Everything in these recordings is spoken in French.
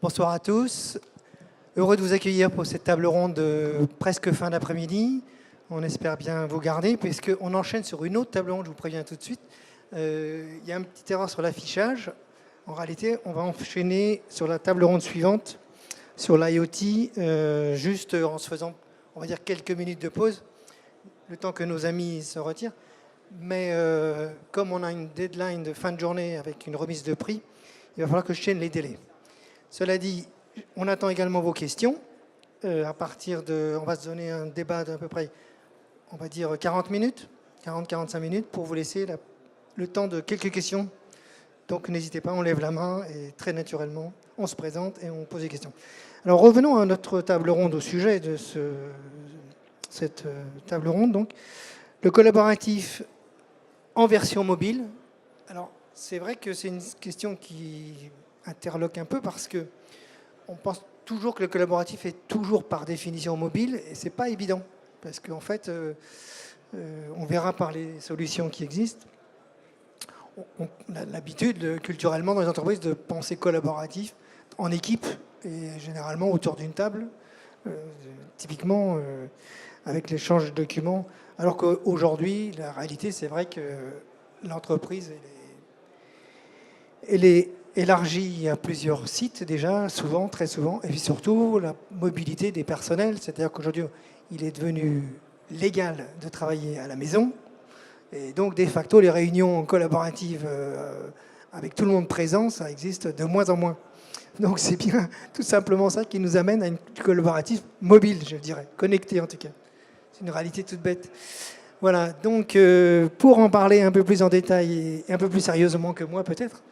Bonsoir à tous. Heureux de vous accueillir pour cette table ronde de presque fin d'après-midi. On espère bien vous garder, puisqu'on enchaîne sur une autre table ronde, je vous préviens tout de suite. Il y a une petite erreur sur l'affichage. En réalité, on va enchaîner sur la table ronde suivante, sur l'IoT, juste en se faisant, on va dire, quelques minutes de pause, le temps que nos amis se retirent. Mais comme on a une deadline de fin de journée avec une remise de prix, il va falloir que je tienne les délais. Cela dit, on attend également vos questions. On va se donner un débat d'à peu près, on va dire 40 minutes, 40-45 minutes, pour vous laisser le temps de quelques questions. Donc n'hésitez pas, on lève la main et très naturellement, on se présente et on pose des questions. Alors revenons à notre table ronde, au sujet de cette table ronde. Donc, le collaboratif en version mobile. Alors c'est vrai que c'est une question qui interloque un peu parce que on pense toujours que le collaboratif est toujours par définition mobile et c'est pas évident parce qu'en fait, on verra par les solutions qui existent. On a l'habitude culturellement dans les entreprises de penser collaboratif en équipe et généralement autour d'une table, typiquement avec l'échange de documents. Alors qu'aujourd'hui, la réalité, c'est vrai que l'entreprise, elle est élargie à plusieurs sites déjà, souvent, très souvent, et puis surtout la mobilité des personnels. C'est-à-dire qu'aujourd'hui, il est devenu légal de travailler à la maison. Et donc, de facto, les réunions collaboratives avec tout le monde présent, ça existe de moins en moins. Donc, c'est bien tout simplement ça qui nous amène à une collaborative mobile, je dirais, connectée en tout cas. C'est une réalité toute bête. Voilà, donc pour en parler un peu plus en détail et un peu plus sérieusement que moi peut-être,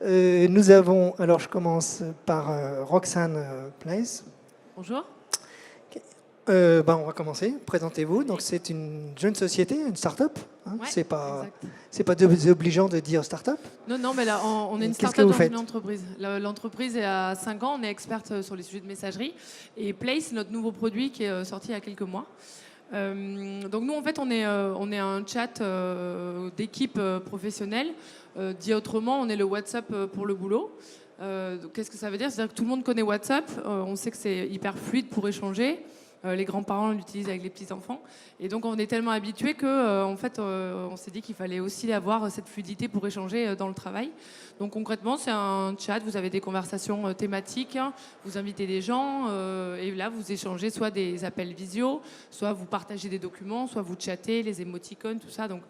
nous avons, alors je commence par Roxane Place. Bonjour. On va commencer, présentez-vous. Donc c'est une jeune société, une start-up. Hein. Ouais, c'est pas désobligeant de dire start-up. Non, mais là, on est une start-up dans une entreprise. L'entreprise est à 5 ans, on est experte sur les sujets de messagerie. Et Place, c'est notre nouveau produit qui est sorti il y a quelques mois. Donc nous, en fait, on est un chat d'équipe professionnelle. Dit autrement, on est le WhatsApp pour le boulot. Qu'est-ce que ça veut dire? C'est-à-dire que tout le monde connaît WhatsApp. On sait que c'est hyper fluide pour échanger. Les grands-parents l'utilisent avec les petits-enfants. Et donc, on est tellement habitués qu'en fait, on s'est dit qu'il fallait aussi avoir cette fluidité pour échanger dans le travail. Donc, concrètement, c'est un chat. Vous avez des conversations thématiques. Vous invitez des gens. Et là, vous échangez soit des appels visio, soit vous partagez des documents, soit vous chattez, les émoticônes, tout ça. Donc,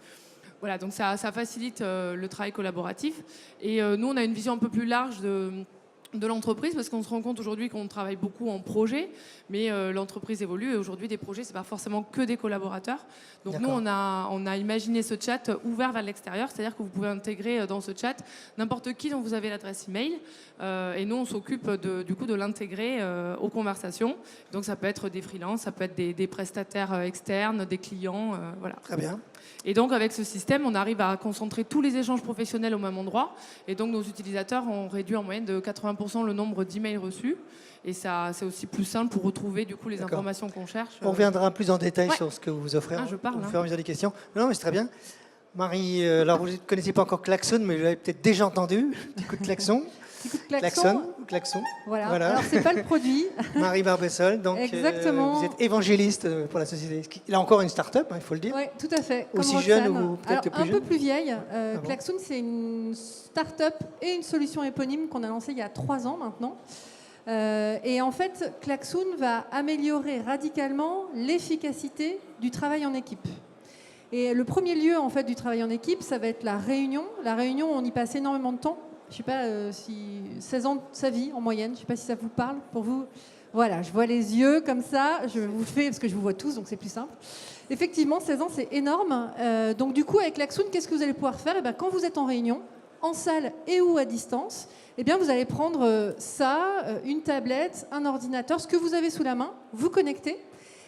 voilà, donc ça facilite le travail collaboratif. Et nous, on a une vision un peu plus large de l'entreprise, parce qu'on se rend compte aujourd'hui qu'on travaille beaucoup en projet, mais l'entreprise évolue et aujourd'hui des projets, c'est pas forcément que des collaborateurs. Donc nous, on a imaginé ce chat ouvert vers l'extérieur, c'est-à-dire que vous pouvez intégrer dans ce chat n'importe qui dont vous avez l'adresse email, et nous on s'occupe du coup de l'intégrer aux conversations. Donc ça peut être des freelances, ça peut être des prestataires externes, des clients, voilà. Très bien. Et donc, avec ce système, on arrive à concentrer tous les échanges professionnels au même endroit. Et donc, nos utilisateurs ont réduit en moyenne de 80% le nombre d'emails reçus. Et ça, c'est aussi plus simple pour retrouver du coup les informations qu'on cherche. On reviendra plus en détail sur ce que vous offrez je parle, au fur et à mesure des questions. Non, mais c'est très bien. Marie, alors vous ne connaissez pas encore Klaxon, mais vous l'avez peut-être déjà entendu. Petit coup de klaxon. Klaxon. Voilà. Alors, ce n'est pas le produit. Marie Barbessol, donc exactement. Vous êtes évangéliste pour la société. Il a encore une start-up, il faut le dire. Oui, tout à fait. Aussi jeune ou peut-être plus jeune. Un peu plus vieille. Klaxon, c'est une start-up et une solution éponyme qu'on a lancée il y a 3 ans maintenant. Et en fait, Klaxon va améliorer radicalement l'efficacité du travail en équipe. Et le premier lieu en fait, du travail en équipe, ça va être la réunion. La réunion, on y passe énormément de temps. Je ne sais pas si 16 ans de sa vie en moyenne, je ne sais pas si ça vous parle pour vous. Voilà, je vois les yeux comme ça, je vous fais, parce que je vous vois tous, donc c'est plus simple. Effectivement, 16 ans, c'est énorme. Donc du coup, avec Klaxon, qu'est-ce que vous allez pouvoir faire? Quand vous êtes en réunion, en salle et ou à distance, vous allez prendre une tablette, un ordinateur, ce que vous avez sous la main, vous connectez.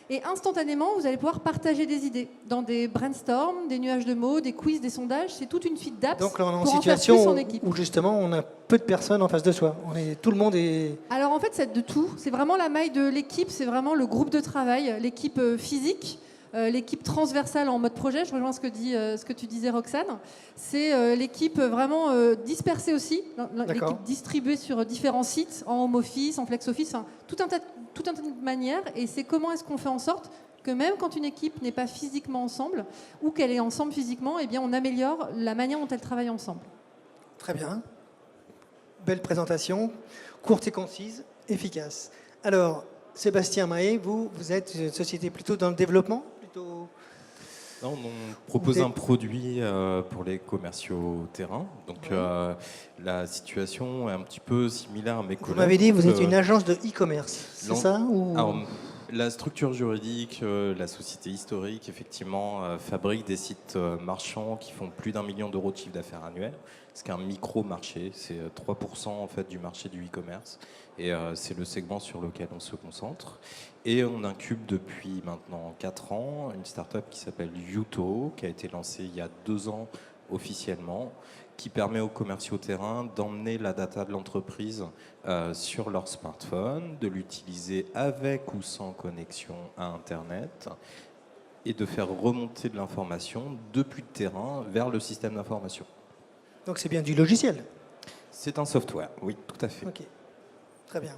Et instantanément, vous allez pouvoir partager des idées dans des brainstorms, des nuages de mots, des quiz, des sondages. C'est toute une suite d'apps. Donc là, on est en situation où justement, on a peu de personnes en face de soi. Tout le monde est... Alors en fait, c'est de tout. C'est vraiment la maille de l'équipe. C'est vraiment le groupe de travail, l'équipe physique. l'équipe transversale en mode projet. Je rejoins ce que tu disais, Roxane. C'est l'équipe vraiment dispersée aussi, l'équipe distribuée sur différents sites, en home office, en flex office, enfin, tout un tas de manières. Et c'est comment est-ce qu'on fait en sorte que même quand une équipe n'est pas physiquement ensemble ou qu'elle est ensemble physiquement, eh bien, on améliore la manière dont elle travaille ensemble. Très bien. Belle présentation, courte et concise, efficace. Alors, Sébastien Mahé, vous êtes une société plutôt dans le développement plutôt... Non, on propose un produit pour les commerciaux terrain. Donc la situation est un petit peu similaire à mes collègues. Vous m'avez dit que vous êtes une agence de e-commerce, c'est ça ou... Alors, la structure juridique, la société historique, effectivement, fabrique des sites marchands qui font plus d'1 million d'euros de chiffre d'affaires annuel. C'est un micro-marché, c'est 3% en fait du marché du e-commerce. Et c'est le segment sur lequel on se concentre. Et on incube depuis maintenant 4 ans une start-up qui s'appelle Youto, qui a été lancée il y a 2 ans officiellement, qui permet aux commerciaux terrain d'emmener la data de l'entreprise sur leur smartphone, de l'utiliser avec ou sans connexion à Internet et de faire remonter de l'information depuis le terrain vers le système d'information. Donc c'est bien du logiciel? C'est un software, oui, tout à fait. Ok, très bien.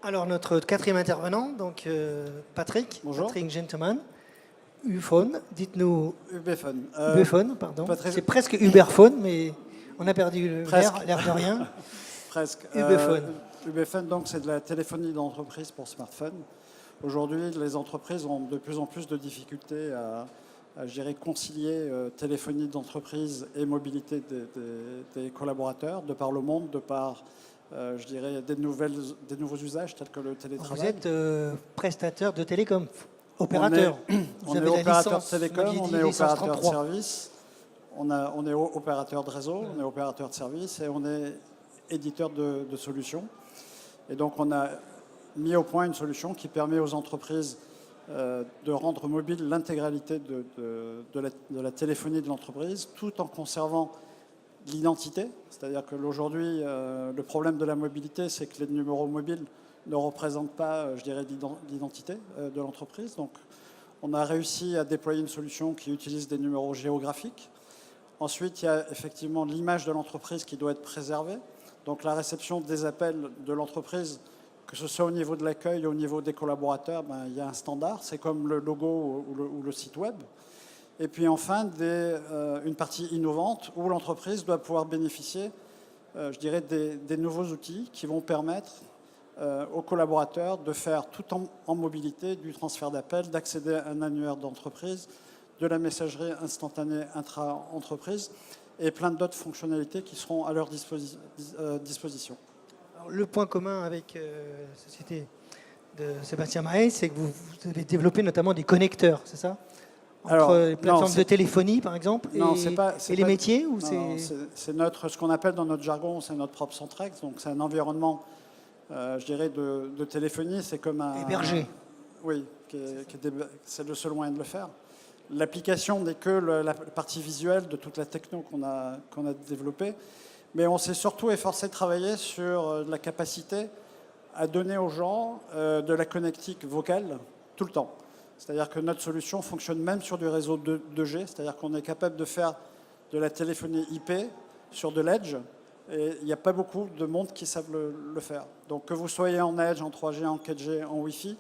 Alors notre 4e intervenant, donc Patrick. Bonjour. Patrick Gentleman. Uphone, dites-nous... Ubephone. Ubephone, pardon. Patrick... C'est presque Uberphone, mais on a perdu l'air de rien. Presque. Ubephone. Ubephone, donc, c'est de la téléphonie d'entreprise pour smartphone. Aujourd'hui, les entreprises ont de plus en plus de difficultés à concilier téléphonie d'entreprise et mobilité des collaborateurs, de par le monde, de par, je dirais, des nouveaux usages tels que le télétravail. Vous êtes prestataire de télécom, opérateur. On est opérateur de télécom, on est opérateur de service, on est opérateur de réseau, on est opérateur de service et on est éditeur de solutions. Et donc, on a mis au point une solution qui permet aux entreprises de rendre mobile l'intégralité de la téléphonie de l'entreprise, tout en conservant l'identité. C'est-à-dire qu'aujourd'hui, le problème de la mobilité, c'est que les numéros mobiles ne représentent pas, je dirais, l'identité de l'entreprise. Donc, on a réussi à déployer une solution qui utilise des numéros géographiques. Ensuite, il y a effectivement l'image de l'entreprise qui doit être préservée. Donc, la réception des appels de l'entreprise, que ce soit au niveau de l'accueil ou au niveau des collaborateurs, il y a un standard. C'est comme le logo ou le site web. Et puis enfin, une partie innovante où l'entreprise doit pouvoir bénéficier, je dirais, des nouveaux outils qui vont permettre aux collaborateurs de faire tout en mobilité, du transfert d'appels, d'accéder à un annuaire d'entreprise, de la messagerie instantanée intra-entreprise et plein d'autres fonctionnalités qui seront à leur disposition. Alors, le point commun avec la société de Sébastien Mahé, c'est que vous avez développé notamment des connecteurs, c'est ça? Entre les plateformes de téléphonie, par exemple, et les métiers ou c'est ce qu'on appelle dans notre jargon, c'est notre propre Centrex. Donc c'est un environnement, je dirais, de téléphonie. C'est comme un... Hébergé. Oui, c'est le seul moyen de le faire. L'application n'est que la partie visuelle de toute la techno qu'on a développée. Mais on s'est surtout efforcé de travailler sur la capacité à donner aux gens de la connectique vocale tout le temps. C'est-à-dire que notre solution fonctionne même sur du réseau 2G, c'est-à-dire qu'on est capable de faire de la téléphonie IP sur de l'Edge, et il n'y a pas beaucoup de monde qui savent le faire. Donc que vous soyez en Edge, en 3G, en 4G, en Wi-Fi,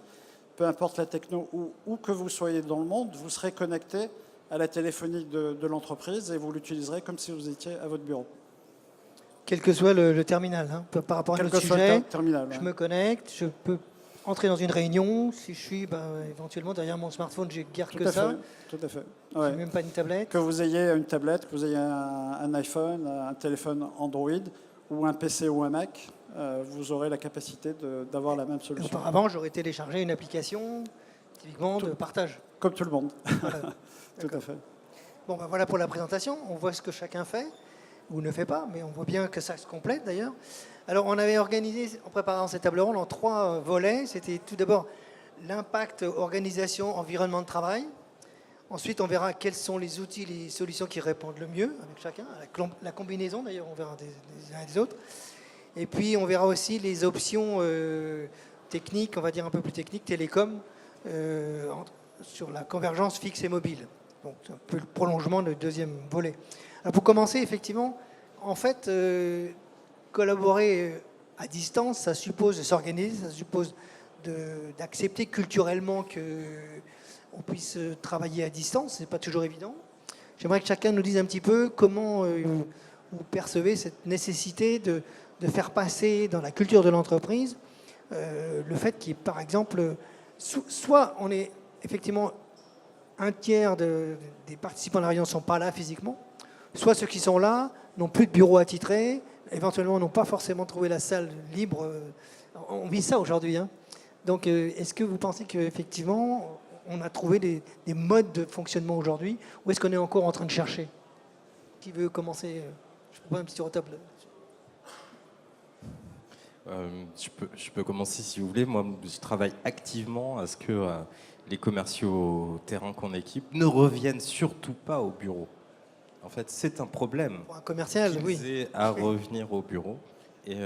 peu importe la techno, où que vous soyez dans le monde, vous serez connecté à la téléphonie de l'entreprise et vous l'utiliserez comme si vous étiez à votre bureau. Quel que soit le terminal, hein. Par rapport à notre sujet, je me connecte, je peux entrer dans une réunion, si je suis éventuellement derrière mon smartphone, j'ai guère que ça. Tout à fait. Ouais. J'ai même pas une tablette. Que vous ayez une tablette, que vous ayez un iPhone, un téléphone Android ou un PC ou un Mac, vous aurez la capacité d'avoir la même solution. Et auparavant, j'aurais téléchargé une application typiquement de partage. Comme tout le monde. Voilà. Tout à fait. Bon, voilà pour la présentation. On voit ce que chacun fait ou ne fait pas, mais on voit bien que ça se complète d'ailleurs. Alors, on avait organisé, en préparant cette table ronde, en 3 volets. C'était tout d'abord l'impact organisation, environnement de travail. Ensuite, on verra quels sont les outils, les solutions qui répondent le mieux avec chacun. La combinaison, d'ailleurs, on verra des uns et des autres. Et puis, on verra aussi les options techniques, on va dire un peu plus techniques, télécom, sur la convergence fixe et mobile. Donc, c'est un peu le prolongement du deuxième volet. Alors, pour commencer, effectivement, en fait, collaborer à distance, ça suppose de s'organiser, ça suppose d'accepter culturellement qu'on puisse travailler à distance. Ce n'est pas toujours évident. J'aimerais que chacun nous dise un petit peu comment vous percevez cette nécessité de faire passer dans la culture de l'entreprise le fait qu'il y ait, par exemple, soit on est effectivement un tiers des participants à la réunion ne sont pas là physiquement, soit ceux qui sont là n'ont plus de bureau attitré, éventuellement n'ont pas forcément trouvé la salle libre. On vit ça aujourd'hui. Hein. Donc, est-ce que vous pensez qu'effectivement, on a trouvé des modes de fonctionnement aujourd'hui, ou est-ce qu'on est encore en train de chercher? Qui veut commencer? Je propose un petit tour à table. Je peux commencer si vous voulez. Moi, je travaille activement à ce que les commerciaux terrain qu'on équipe ne reviennent surtout pas au bureau. En fait, c'est un problème. Pour un commercial, oui. Qu'ils aient à revenir au bureau. Et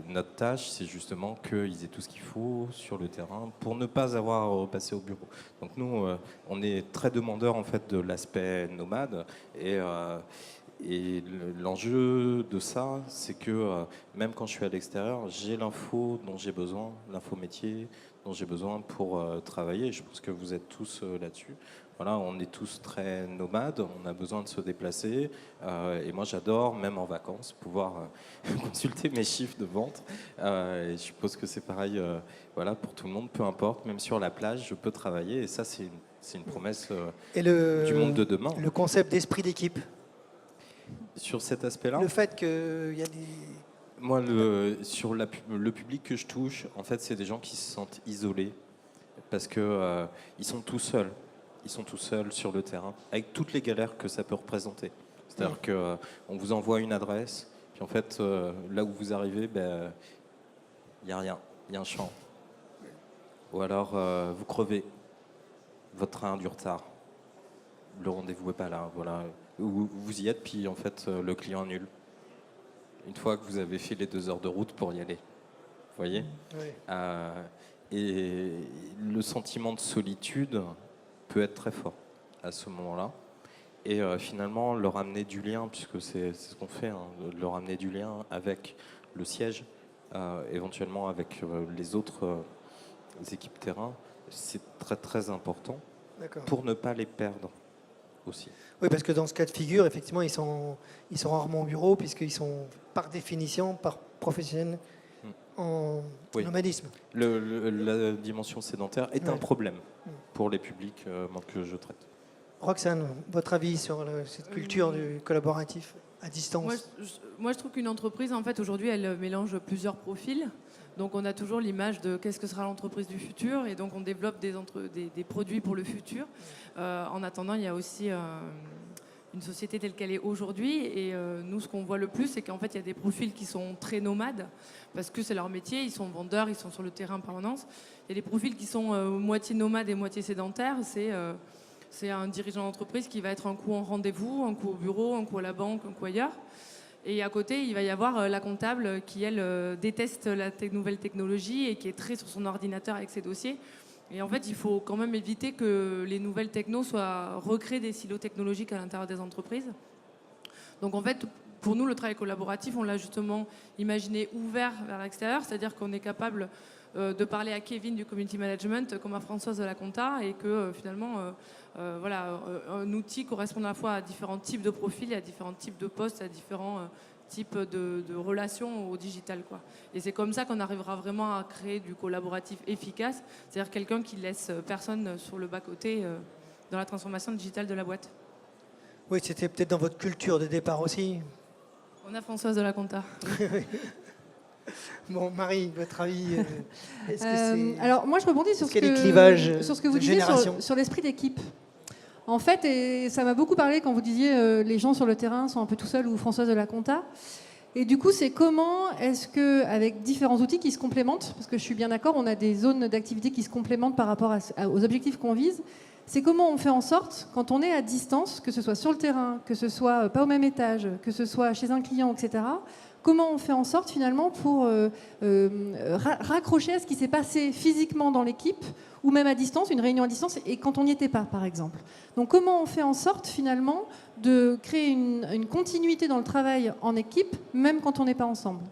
notre tâche, c'est justement qu'ils aient tout ce qu'il faut sur le terrain pour ne pas avoir à repasser au bureau. Donc nous, on est très demandeurs en fait de l'aspect nomade. Et l'enjeu de ça, c'est que même quand je suis à l'extérieur, j'ai l'info dont j'ai besoin, l'info métier dont j'ai besoin pour travailler. Je pense que vous êtes tous là-dessus. Voilà, on est tous très nomades, on a besoin de se déplacer. Et moi, j'adore, même en vacances, pouvoir consulter mes chiffres de vente. Et je suppose que c'est pareil voilà, pour tout le monde, peu importe. Même sur la plage, je peux travailler. Et ça, c'est une promesse du monde de demain. Le concept d'esprit d'équipe. Sur cet aspect-là, le fait qu'il y a des... Moi, sur le public que je touche, en fait, c'est des gens qui se sentent isolés parce que ils sont tout seuls. Ils sont tout seuls sur le terrain, avec toutes les galères que ça peut représenter. C'est-à-dire qu'on vous envoie une adresse, puis en fait, là où vous arrivez, il n'y a rien, il y a un champ. Ou alors, vous crevez, votre train a du retard, le rendez-vous n'est pas là, voilà. Vous y êtes, puis en fait, le client annule. Une fois que vous avez fait les 2 heures de route pour y aller. Vous voyez ? Oui. Et le sentiment de solitude peut être très fort à ce moment-là. Et finalement, leur amener du lien, puisque c'est ce qu'on fait, hein, leur amener du lien avec le siège, éventuellement avec les autres équipes terrain, c'est très très important pour ne pas les perdre aussi. Oui, parce que dans ce cas de figure, effectivement, ils sont rarement au bureau, puisqu'ils sont par définition, par professionnels, en nomadisme. La dimension sédentaire est un problème pour les publics que je traite. Roxane, votre avis sur cette culture du collaboratif à distance? Moi, je trouve qu'une entreprise, en fait, aujourd'hui, elle mélange plusieurs profils. Donc, on a toujours l'image de qu'est-ce que sera l'entreprise du futur, et donc on développe des produits pour le futur. En attendant, il y a aussi une société telle qu'elle est aujourd'hui, et nous, ce qu'on voit le plus, c'est qu'en fait, il y a des profils qui sont très nomades, parce que c'est leur métier, ils sont vendeurs, ils sont sur le terrain en permanence. Il y a des profils qui sont moitié nomades et moitié sédentaires. C'est un dirigeant d'entreprise qui va être un coup en rendez-vous, un coup au bureau, un coup à la banque, un coup ailleurs. Et à côté, il va y avoir la comptable qui, elle, déteste la nouvelle technologie et qui est très sur son ordinateur avec ses dossiers. Et en fait, il faut quand même éviter que les nouvelles technos recréent des silos technologiques à l'intérieur des entreprises. Donc en fait, pour nous, le travail collaboratif, on l'a justement imaginé ouvert vers l'extérieur, c'est-à-dire qu'on est capable de parler à Kevin du community management comme à Françoise de la compta, et que finalement, un outil correspond à la fois à différents types de profils, à différents types de postes, à différents types de relations au digital, quoi. Et c'est comme ça qu'on arrivera vraiment à créer du collaboratif efficace, c'est-à-dire quelqu'un qui laisse personne sur le bas-côté dans la transformation digitale de la boîte. Oui, c'était peut-être dans votre culture de départ aussi. On a Françoise de la compta. Bon, Marie, votre avis, est-ce que c'est... Alors, moi, je rebondis sur ce que vous disiez sur l'esprit d'équipe. En fait, et ça m'a beaucoup parlé quand vous disiez les gens sur le terrain sont un peu tout seuls, ou Françoise de la compta. Et du coup, c'est comment est-ce qu'avec différents outils qui se complémentent, parce que je suis bien d'accord, on a des zones d'activité qui se complémentent par rapport aux objectifs qu'on vise, c'est comment on fait en sorte, quand on est à distance, que ce soit sur le terrain, que ce soit pas au même étage, que ce soit chez un client, etc., comment on fait en sorte finalement pour raccrocher à ce qui s'est passé physiquement dans l'équipe ou même à distance, une réunion à distance, et quand on n'y était pas, par exemple. Donc comment on fait en sorte finalement de créer une continuité dans le travail en équipe, même quand on n'est pas ensemble.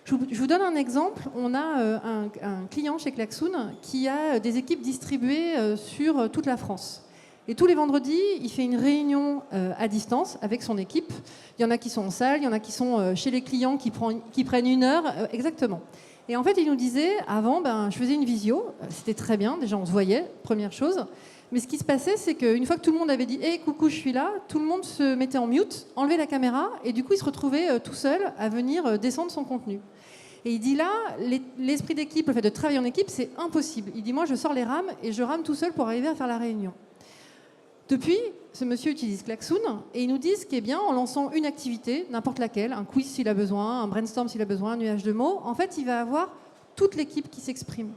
Je vous donne un exemple. On a un client chez Klaxoon qui a des équipes distribuées sur toute la France. Et tous les vendredis, il fait une réunion à distance avec son équipe. Il y en a qui sont en salle, il y en a qui sont chez les clients qui prennent 1 heure, exactement. Et en fait, il nous disait, avant, je faisais une visio, c'était très bien, déjà on se voyait, première chose. Mais ce qui se passait, c'est qu'une fois que tout le monde avait dit « Hey, coucou, je suis là », tout le monde se mettait en mute, enlevait la caméra, et du coup, il se retrouvait tout seul à venir descendre son contenu. Et il dit là, l'esprit d'équipe, le fait de travailler en équipe, c'est impossible. Il dit, moi, je sors les rames et je rame tout seul pour arriver à faire la réunion. Depuis, ce monsieur utilise Klaxoon et il nous dit ce qui est bien en lançant une activité, n'importe laquelle, un quiz s'il a besoin, un brainstorm s'il a besoin, un nuage de mots. En fait, il va avoir toute l'équipe qui s'exprime.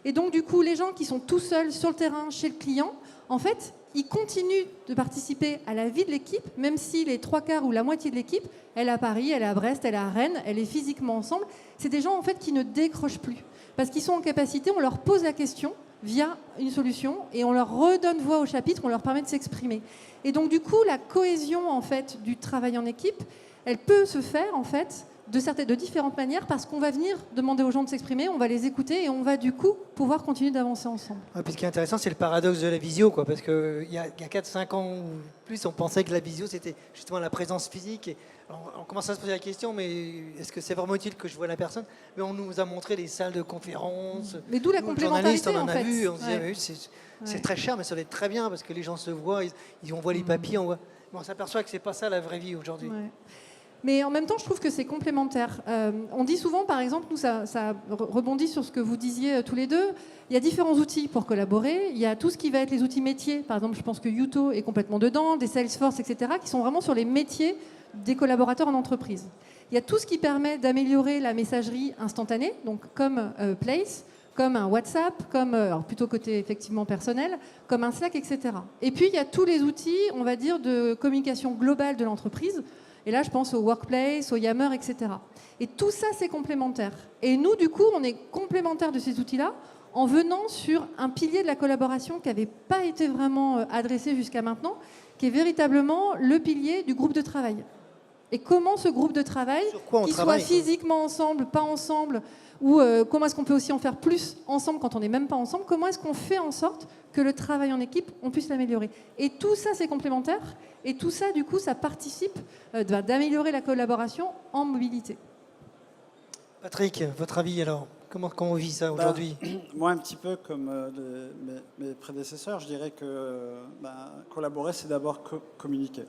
Et donc, du coup, les gens qui sont tout seuls sur le terrain, chez le client, en fait, ils continuent de participer à la vie de l'équipe, même si les 3/4 ou la moitié de l'équipe, elle est à Paris, elle est à Brest, elle est à Rennes, elle est physiquement ensemble. C'est des gens, en fait, qui ne décrochent plus. Parce qu'ils sont en capacité, on leur pose la question via une solution et on leur redonne voix au chapitre, on leur permet de s'exprimer. Et donc, du coup, la cohésion, en fait, du travail en équipe, elle peut se faire, en fait, de différentes manières parce qu'on va venir demander aux gens de s'exprimer, on va les écouter et on va du coup pouvoir continuer d'avancer ensemble. Ouais, puis ce qui est intéressant, c'est le paradoxe de la visio, quoi, parce qu'il y a 4-5 ans ou plus, on pensait que la visio, c'était justement la présence physique. Et on commence à se poser la question, mais est-ce que c'est vraiment utile que je vois la personne? Mais on nous a montré des salles de conférences. Mais d'où la complémentarité, on en en a fait. vu, on se disait, c'est très cher, mais ça doit être très bien parce que les gens se voient, on voit les papiers, mais on s'aperçoit que c'est pas ça la vraie vie aujourd'hui. Ouais. Mais en même temps, je trouve que c'est complémentaire. On dit souvent, par exemple, nous, ça rebondit sur ce que vous disiez tous les deux, il y a différents outils pour collaborer. Il y a tout ce qui va être les outils métiers. Par exemple, je pense que Yuto est complètement dedans, des Salesforce, etc., qui sont vraiment sur les métiers des collaborateurs en entreprise. Il y a tout ce qui permet d'améliorer la messagerie instantanée, donc comme Place, comme un WhatsApp, comme, alors plutôt côté effectivement personnel, comme un Slack, etc. Et puis, il y a tous les outils, on va dire, de communication globale de l'entreprise. Et là, je pense au Workplace, au Yammer, etc. Et tout ça, c'est complémentaire. Et nous, du coup, on est complémentaires de ces outils-là en venant sur un pilier de la collaboration qui n'avait pas été vraiment adressé jusqu'à maintenant, qui est véritablement le pilier du groupe de travail. Et comment ce groupe de travail, qu'il soit physiquement ensemble, pas ensemble, ou comment est-ce qu'on peut aussi en faire plus ensemble quand on n'est même pas ensemble, comment est-ce qu'on fait en sorte que le travail en équipe, on puisse l'améliorer. Et tout ça, c'est complémentaire. Et tout ça, du coup, ça participe d'améliorer la collaboration en mobilité. Patrick, votre avis alors? Comment on vit ça aujourd'hui? Moi, un petit peu comme mes prédécesseurs, je dirais que collaborer, c'est d'abord communiquer.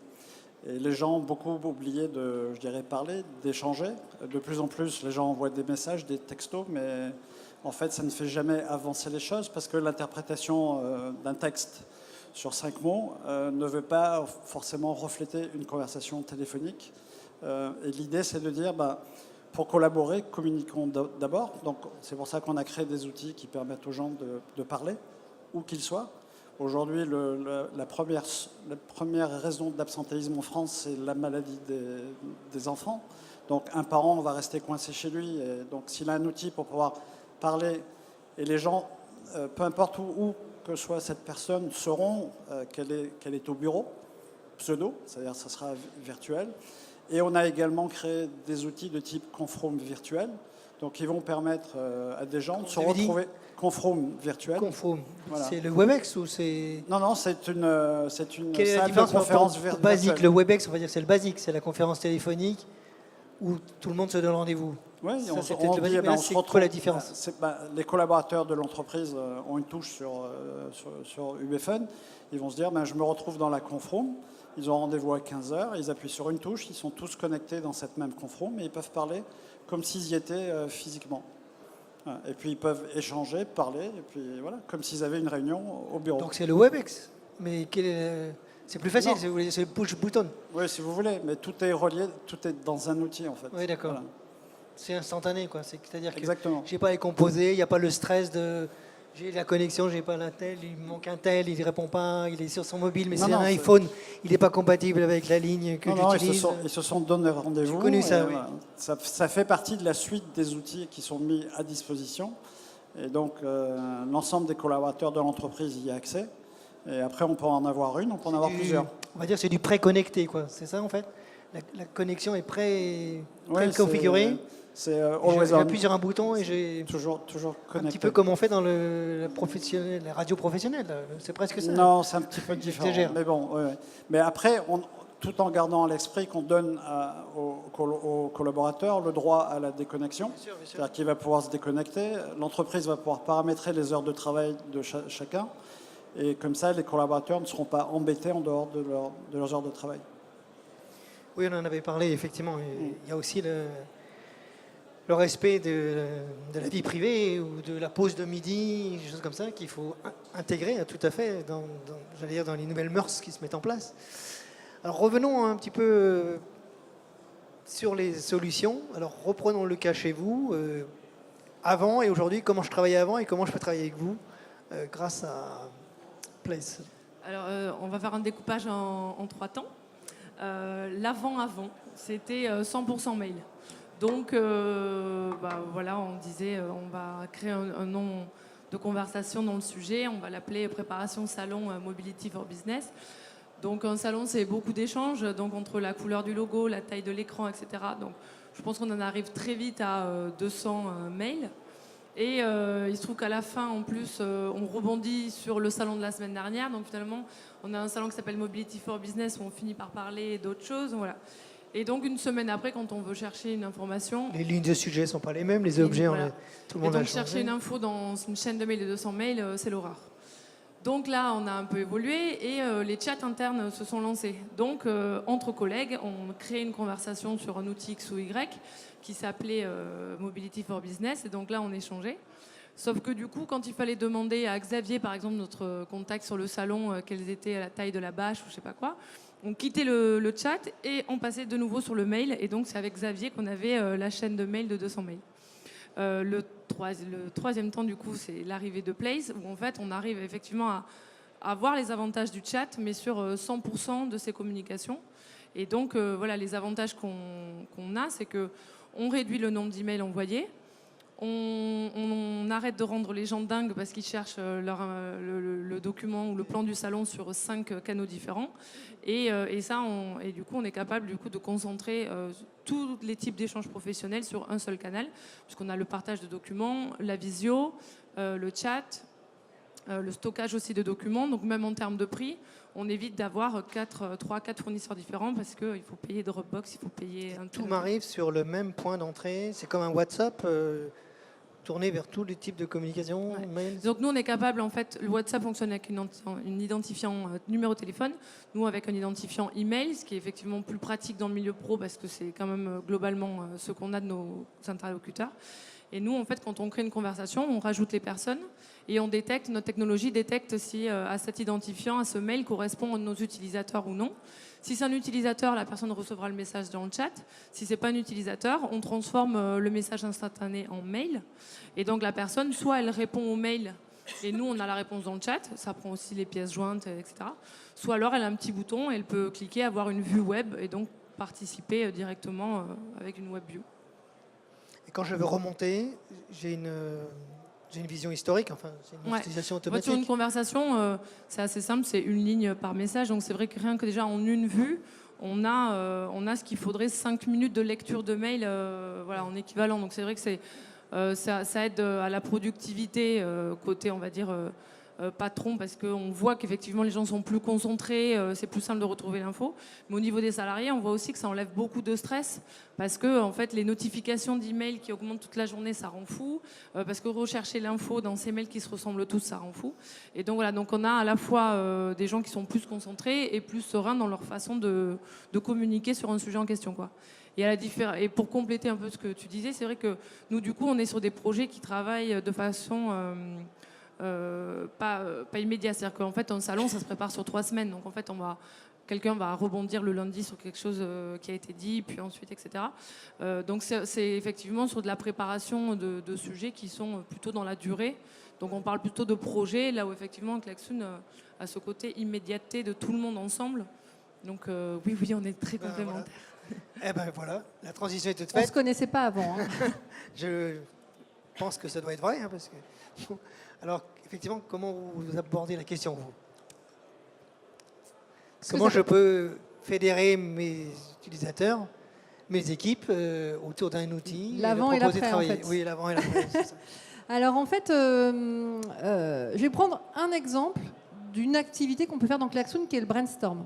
Et les gens ont beaucoup oublié de, je dirais, parler, d'échanger. De plus en plus, les gens envoient des messages, des textos, mais en fait, ça ne fait jamais avancer les choses parce que l'interprétation d'un texte sur 5 mots ne veut pas forcément refléter une conversation téléphonique. Et l'idée, c'est de dire, pour collaborer, communiquons d'abord. Donc, c'est pour ça qu'on a créé des outils qui permettent aux gens de parler, où qu'ils soient. Aujourd'hui, la première raison d'absentéisme en France, c'est la maladie des enfants. Donc, un parent va rester coincé chez lui. Et donc, s'il a un outil pour pouvoir parler, et les gens, peu importe où que soit cette personne, sauront qu'elle est au bureau, pseudo, c'est-à-dire que ça sera virtuel. Et on a également créé des outils de type Confroom virtuel, donc qui vont permettre à des gens de se retrouver. Confroom virtuel. Confroom. Voilà. C'est le WebEx ou c'est... Non, c'est une Quelle est la salle différence de conférence virtuelle. Basique, le WebEx, on va dire que c'est le basique, c'est la conférence téléphonique où tout le monde se donne rendez-vous. Oui, on se retrouve. La différence les collaborateurs de l'entreprise ont une touche sur UBFun. Ils vont se dire, je me retrouve dans la Confroom. Ils ont rendez-vous à 15h. Ils appuient sur une touche. Ils sont tous connectés dans cette même Confroom et ils peuvent parler comme s'ils y étaient physiquement. Et puis ils peuvent échanger, parler, et puis voilà, comme s'ils avaient une réunion au bureau. Donc c'est le WebEx, mais c'est plus facile, c'est le push button. Oui, si vous voulez, mais tout est relié, tout est dans un outil en fait. Oui, d'accord. Voilà. C'est instantané, quoi. C'est-à-dire que exactement. Je n'ai pas à les composer, il n'y a pas le stress de J'ai la connexion, j'ai pas l'intel, il me manque un tel, il répond pas, il est sur son mobile, mais c'est un iPhone, il n'est pas compatible avec la ligne que j'utilise. Ils se sont donné rendez-vous. J'ai connu ça, oui. Ça fait partie de la suite des outils qui sont mis à disposition. Et donc, l'ensemble des collaborateurs de l'entreprise y a accès. Et après, on peut en avoir une, on peut en avoir plusieurs. On va dire c'est du pré-connecté, quoi. C'est ça, en fait? La connexion est pré-configurée. C'est always on. J'appuie sur un bouton et j'ai toujours connecté. Un petit peu comme on fait dans la radio professionnelle. C'est presque ça. Non, c'est un petit peu différent. Mais bon, mais après, tout en gardant à l'esprit qu'on donne aux collaborateurs le droit à la déconnexion. C'est-à-dire qu'il va pouvoir se déconnecter. L'entreprise va pouvoir paramétrer les heures de travail de chacun. Et comme ça, les collaborateurs ne seront pas embêtés en dehors de leurs heures de travail. Oui, on en avait parlé, effectivement. Il y a aussi le respect de la vie privée ou de la pause de midi, des choses comme ça qu'il faut intégrer tout à fait dans les nouvelles mœurs qui se mettent en place. Alors revenons un petit peu sur les solutions. Alors reprenons le cas chez vous. Avant et aujourd'hui, comment je travaillais avant et comment je peux travailler avec vous grâce à Place. Alors on va faire un découpage en 3 temps. L'avant, c'était 100% mail. Donc, voilà, on disait, on va créer un nom de conversation dans le sujet. On va l'appeler préparation salon Mobility for Business. Donc, un salon, c'est beaucoup d'échanges, donc entre la couleur du logo, la taille de l'écran, etc. Donc, je pense qu'on en arrive très vite à 200 mails. Et il se trouve qu'à la fin, en plus, on rebondit sur le salon de la semaine dernière. Donc, finalement, on a un salon qui s'appelle Mobility for Business où on finit par parler d'autres choses. Voilà. Et donc, une semaine après, quand on veut chercher une information... Les lignes de sujet ne sont pas les mêmes, les objets, voilà. Tout le monde a changé. Chercher une info dans une chaîne de mails de 200 mails, c'est l'horreur. Donc là, on a un peu évolué et les chats internes se sont lancés. Donc, entre collègues, on crée une conversation sur un outil X ou Y qui s'appelait Mobility for Business. Et donc là, on échangeait. Sauf que du coup, quand il fallait demander à Xavier, par exemple, notre contact sur le salon, quelles étaient la taille de la bâche ou je sais pas quoi, on quittait le chat et on passait de nouveau sur le mail. Et donc, c'est avec Xavier qu'on avait la chaîne de mails de 200 mails. Le troisième temps, du coup, c'est l'arrivée de Place, où en fait, on arrive effectivement à voir les avantages du chat, mais sur 100% de ses communications. Et donc, voilà, les avantages qu'on a, c'est qu'on réduit le nombre d'emails envoyés. On arrête de rendre les gens dingues parce qu'ils cherchent le document ou le plan du salon sur 5 canaux différents. Et du coup, on est capable de concentrer tous les types d'échanges professionnels sur un seul canal, puisqu'on a le partage de documents, la visio, le chat, le stockage aussi de documents. Donc même en termes de prix, on évite d'avoir 3-4 fournisseurs différents parce qu'il faut payer Dropbox, il faut payer... Tout m'arrive sur le même point d'entrée. C'est comme un WhatsApp tourné vers tous les types de communication, mails. Donc nous, on est capable, en fait, le WhatsApp fonctionne avec une identifiant numéro de téléphone, nous avec un identifiant email, ce qui est effectivement plus pratique dans le milieu pro parce que c'est quand même globalement ce qu'on a de nos interlocuteurs. Et nous, en fait, quand on crée une conversation, on rajoute les personnes et on détecte, notre technologie détecte si à cet identifiant, à ce mail correspond à nos utilisateurs ou non. Si c'est un utilisateur, la personne recevra le message dans le chat. Si c'est pas un utilisateur, on transforme le message instantané en mail. Et donc la personne, soit elle répond au mail et nous, on a la réponse dans le chat. Ça prend aussi les pièces jointes, etc. Soit alors elle a un petit bouton et elle peut cliquer, avoir une vue web et donc participer directement avec une web view. Et quand je veux remonter, j'ai une vision historique, enfin, c'est une utilisation automatique. Sur une conversation, c'est assez simple, c'est une ligne par message. Donc c'est vrai que rien que déjà en une vue, on a ce qu'il faudrait 5 minutes de lecture de mail en équivalent. Donc c'est vrai que ça aide à la productivité côté, on va dire, patron, parce qu'on voit qu'effectivement les gens sont plus concentrés, c'est plus simple de retrouver l'info. Mais au niveau des salariés, on voit aussi que ça enlève beaucoup de stress parce que en fait, les notifications d'emails qui augmentent toute la journée, ça rend fou. Parce que rechercher l'info dans ces mails qui se ressemblent tous, ça rend fou. Et donc voilà, donc on a à la fois des gens qui sont plus concentrés et plus sereins dans leur façon de communiquer sur un sujet en question, quoi. Et pour compléter un peu ce que tu disais, c'est vrai que nous, du coup, on est sur des projets qui travaillent de façon pas immédiate. C'est-à-dire qu'en fait, un salon, ça se prépare sur 3 semaines. Donc, en fait, on va quelqu'un va rebondir le lundi sur quelque chose qui a été dit, puis ensuite, etc. Donc c'est effectivement sur de la préparation de sujets qui sont plutôt dans la durée. Donc on parle plutôt de projet, là où effectivement Klaxoon a ce côté immédiateté de tout le monde ensemble. Donc oui, on est très complémentaires. Voilà. Eh ben voilà, la transition est toute On ne faite. se connaissait pas avant. Je pense que ça doit être vrai. Parce que... Alors, effectivement, comment vous abordez la question, vous ? Comment je peux fédérer mes utilisateurs, mes équipes autour d'un outil l'avant et l'après, en fait. Oui, l'avant et l'après, c'est ça. Alors en fait, je vais prendre un exemple d'une activité qu'on peut faire dans Klaxoon qui est le brainstorm.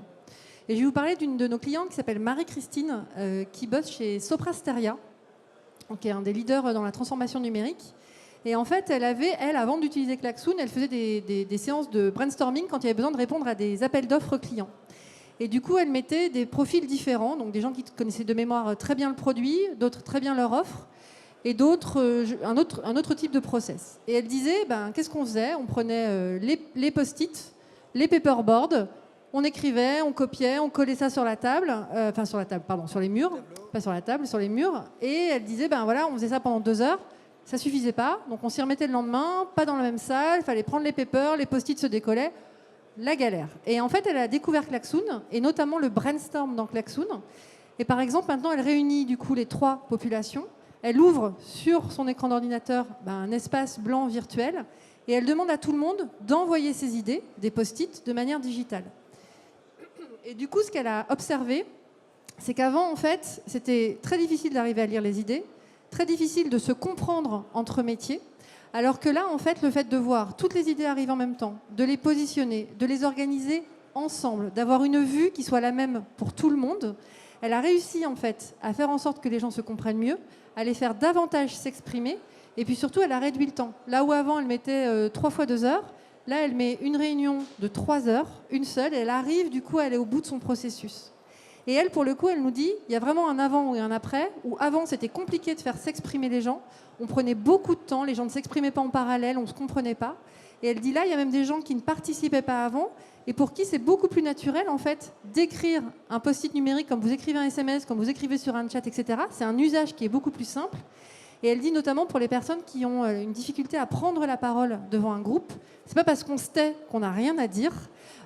Et je vais vous parler d'une de nos clientes qui s'appelle Marie-Christine, qui bosse chez Soprasteria, qui est un des leaders dans la transformation numérique. Et en fait, elle, avant d'utiliser Klaxoon, elle faisait des séances de brainstorming quand il y avait besoin de répondre à des appels d'offres clients. Et du coup, elle mettait des profils différents, donc des gens qui connaissaient de mémoire très bien le produit, d'autres très bien leur offre, et d'autres un autre type de process. Et elle disait, qu'est-ce qu'on faisait ? On prenait les post-it, les paperboards, on écrivait, on copiait, on collait ça sur la table, sur les murs, pas sur la table, sur les murs. Et elle disait, on faisait ça pendant 2 heures, ça suffisait pas, donc on s'y remettait le lendemain, pas dans la même salle, il fallait prendre les papers, les post-it se décollaient, la galère. Et en fait, elle a découvert Klaxoon, et notamment le brainstorm dans Klaxoon. Et par exemple, maintenant, elle réunit du coup les 3 populations. Elle ouvre sur son écran d'ordinateur un espace blanc virtuel et elle demande à tout le monde d'envoyer ses idées, des post-it, de manière digitale. Et du coup, ce qu'elle a observé, c'est qu'avant, en fait, c'était très difficile d'arriver à lire les idées, très difficile de se comprendre entre métiers, alors que là, en fait, le fait de voir toutes les idées arriver en même temps, de les positionner, de les organiser ensemble, d'avoir une vue qui soit la même pour tout le monde, elle a réussi, en fait, à faire en sorte que les gens se comprennent mieux, à les faire davantage s'exprimer, et puis surtout, elle a réduit le temps. Là où avant, elle mettait 3 fois 2 heures, là, elle met une réunion de 3 heures, une seule, et elle arrive, du coup, à aller au bout de son processus. Et elle, pour le coup, elle nous dit, il y a vraiment un avant et un après, où avant, c'était compliqué de faire s'exprimer les gens, on prenait beaucoup de temps, les gens ne s'exprimaient pas en parallèle, on ne se comprenait pas. Et elle dit là, il y a même des gens qui ne participaient pas avant, et pour qui c'est beaucoup plus naturel, en fait, d'écrire un post-it numérique comme vous écrivez un SMS, comme vous écrivez sur un chat, etc. C'est un usage qui est beaucoup plus simple. Et elle dit notamment pour les personnes qui ont une difficulté à prendre la parole devant un groupe, c'est pas parce qu'on se tait qu'on n'a rien à dire.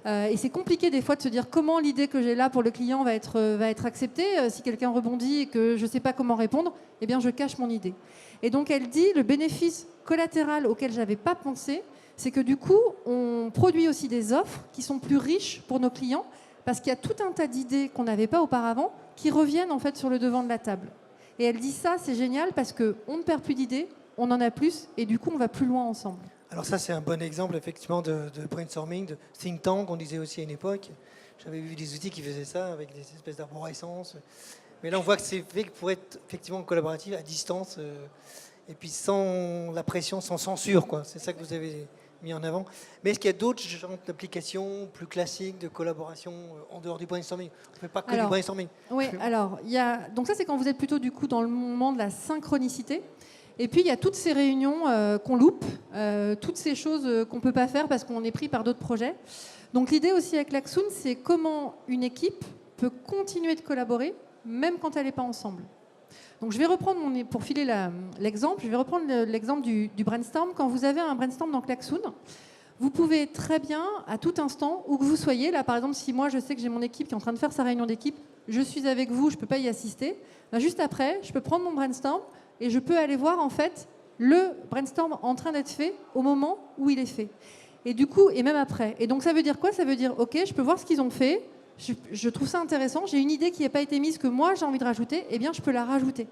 Et c'est compliqué des fois de se dire comment l'idée que j'ai là pour le client va être acceptée. Si quelqu'un rebondit et que je ne sais pas comment répondre, eh bien je cache mon idée. Et donc elle dit le bénéfice collatéral auquel je n'avais pas pensé, c'est que du coup, on produit aussi des offres qui sont plus riches pour nos clients parce qu'il y a tout un tas d'idées qu'on n'avait pas auparavant qui reviennent en fait sur le devant de la table. Et elle dit ça, c'est génial parce qu'on ne perd plus d'idées, on en a plus et du coup, on va plus loin ensemble. Alors ça, c'est un bon exemple effectivement de brainstorming, de think tank, on disait aussi à une époque. J'avais vu des outils qui faisaient ça avec des espèces d'arborescence. Mais là, on voit que c'est fait pour être effectivement collaboratif à distance et puis sans la pression, sans censure, quoi. C'est ça que vous avez mis en avant. Mais est-ce qu'il y a d'autres genres d'applications plus classiques de collaboration en dehors du brainstorming ? On ne fait pas que du brainstorming. Oui, alors, donc ça, c'est quand vous êtes plutôt du coup dans le moment de la synchronicité. Et puis, il y a toutes ces réunions qu'on loupe, toutes ces choses qu'on ne peut pas faire parce qu'on est pris par d'autres projets. Donc, l'idée aussi avec Klaxoon, c'est comment une équipe peut continuer de collaborer, même quand elle n'est pas ensemble. Donc, je vais reprendre, pour filer l'exemple, je vais reprendre l'exemple du brainstorm. Quand vous avez un brainstorm dans Klaxoon, vous pouvez très bien, à tout instant, où que vous soyez, là, par exemple, si moi, je sais que j'ai mon équipe qui est en train de faire sa réunion d'équipe, je suis avec vous, je ne peux pas y assister, juste après, je peux prendre mon brainstorm et je peux aller voir, en fait, le brainstorm en train d'être fait au moment où il est fait. Et du coup, et même après. Et donc, ça veut dire quoi ? Ça veut dire, OK, je peux voir ce qu'ils ont fait, je trouve ça intéressant, j'ai une idée qui n'a pas été mise, que moi, j'ai envie de rajouter, eh bien, je peux la rajouter.